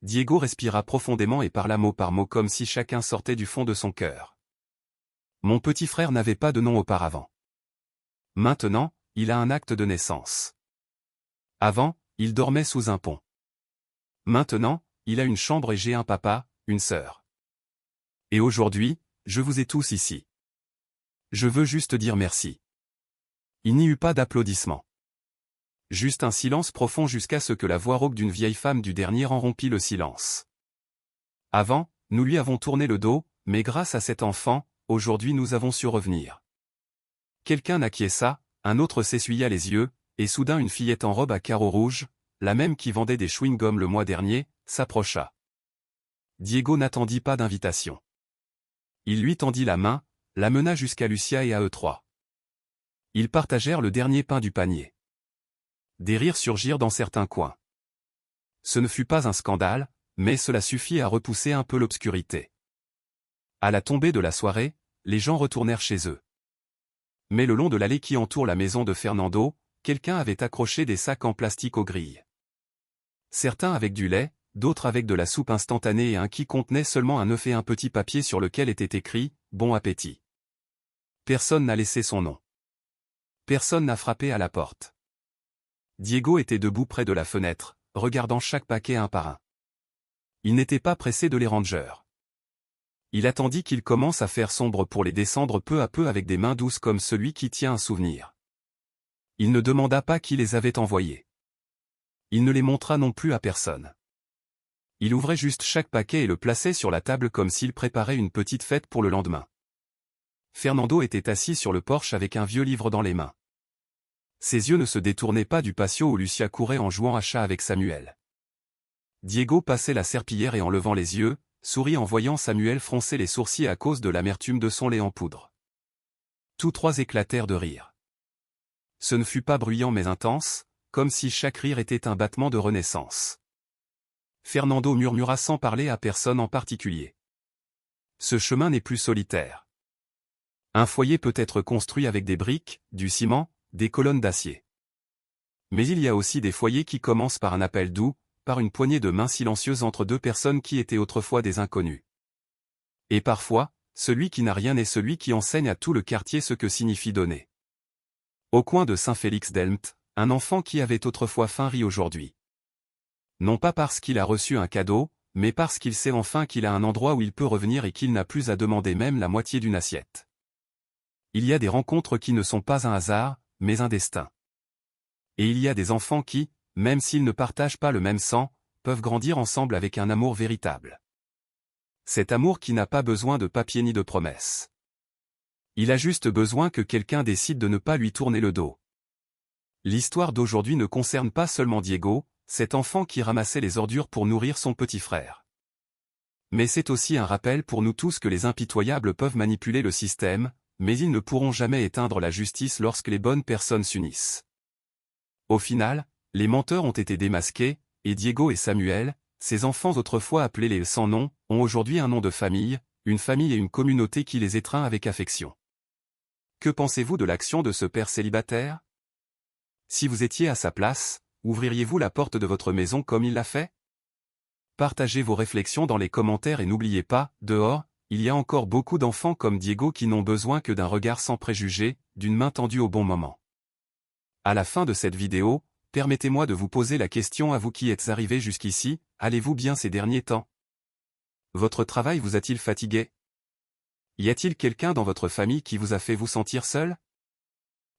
A: Diego respira profondément et parla mot par mot comme si chacun sortait du fond de son cœur. Mon petit frère n'avait pas de nom auparavant. Maintenant, il a un acte de naissance. Avant, il dormait sous un pont. Maintenant, il a une chambre et j'ai un papa, une sœur. Et aujourd'hui, je vous ai tous ici. Je veux juste dire merci. Il n'y eut pas d'applaudissements. Juste un silence profond jusqu'à ce que la voix rauque d'une vieille femme du dernier rang rompit le silence. Avant, nous lui avons tourné le dos, mais grâce à cet enfant, aujourd'hui nous avons su revenir. Quelqu'un acquiesça, un autre s'essuya les yeux, et soudain une fillette en robe à carreaux rouges, la même qui vendait des chewing-gums le mois dernier, s'approcha. Diego n'attendit pas d'invitation. Il lui tendit la main, la mena jusqu'à Lucia et à eux trois. Ils partagèrent le dernier pain du panier. Des rires surgirent dans certains coins. Ce ne fut pas un scandale, mais cela suffit à repousser un peu l'obscurité. À la tombée de la soirée, les gens retournèrent chez eux. Mais le long de l'allée qui entoure la maison de Fernando, quelqu'un avait accroché des sacs en plastique aux grilles. Certains avec du lait, d'autres avec de la soupe instantanée et un qui contenait seulement un œuf et un petit papier sur lequel était écrit « Bon appétit ». Personne n'a laissé son nom. Personne n'a frappé à la porte. Diego était debout près de la fenêtre, regardant chaque paquet un par un. Il n'était pas pressé de les ranger. Il attendit qu'il commence à faire sombre pour les descendre peu à peu avec des mains douces comme celui qui tient un souvenir. Il ne demanda pas qui les avait envoyés. Il ne les montra non plus à personne. Il ouvrait juste chaque paquet et le plaçait sur la table comme s'il préparait une petite fête pour le lendemain. Fernando était assis sur le porche avec un vieux livre dans les mains. Ses yeux ne se détournaient pas du patio où Lucia courait en jouant à chat avec Samuel. Diego passait la serpillière et en levant les yeux, sourit en voyant Samuel froncer les sourcils à cause de l'amertume de son lait en poudre. Tous trois éclatèrent de rire. Ce ne fut pas bruyant mais intense, comme si chaque rire était un battement de renaissance. Fernando murmura sans parler à personne en particulier. Ce chemin n'est plus solitaire. Un foyer peut être construit avec des briques, du ciment, des colonnes d'acier. Mais il y a aussi des foyers qui commencent par un appel doux, par une poignée de mains silencieuses entre deux personnes qui étaient autrefois des inconnus. Et parfois, celui qui n'a rien est celui qui enseigne à tout le quartier ce que signifie donner. Au coin de Saint-Félix-d'Elmt, un enfant qui avait autrefois faim rit aujourd'hui. Non pas parce qu'il a reçu un cadeau, mais parce qu'il sait enfin qu'il a un endroit où il peut revenir et qu'il n'a plus à demander même la moitié d'une assiette. Il y a des rencontres qui ne sont pas un hasard, mais un destin. Et il y a des enfants qui, même s'ils ne partagent pas le même sang, peuvent grandir ensemble avec un amour véritable. Cet amour qui n'a pas besoin de papier ni de promesses. Il a juste besoin que quelqu'un décide de ne pas lui tourner le dos. L'histoire d'aujourd'hui ne concerne pas seulement Diego, cet enfant qui ramassait les ordures pour nourrir son petit frère. Mais c'est aussi un rappel pour nous tous que les impitoyables peuvent manipuler le système, mais ils ne pourront jamais éteindre la justice lorsque les bonnes personnes s'unissent. Au final, les menteurs ont été démasqués, et Diego et Samuel, ces enfants autrefois appelés les sans nom, ont aujourd'hui un nom de famille, une famille et une communauté qui les étreint avec affection. Que pensez-vous de l'action de ce père célibataire? Si vous étiez à sa place, ouvririez-vous la porte de votre maison comme il l'a fait? Partagez vos réflexions dans les commentaires et n'oubliez pas, dehors, il y a encore beaucoup d'enfants comme Diego qui n'ont besoin que d'un regard sans préjugés, d'une main tendue au bon moment. À la fin de cette vidéo, permettez-moi de vous poser la question à vous qui êtes arrivés jusqu'ici, allez-vous bien ces derniers temps? Votre travail vous a-t-il fatigué? Y a-t-il quelqu'un dans votre famille qui vous a fait vous sentir seul?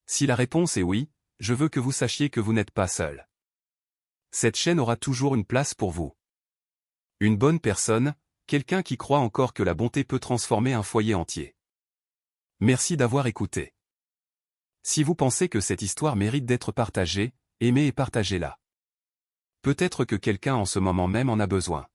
A: Si la réponse est oui, je veux que vous sachiez que vous n'êtes pas seul. Cette chaîne aura toujours une place pour vous. Une bonne personne, quelqu'un qui croit encore que la bonté peut transformer un foyer entier. Merci d'avoir écouté. Si vous pensez que cette histoire mérite d'être partagée, aimez et partagez-la. Peut-être que quelqu'un en ce moment même en a besoin.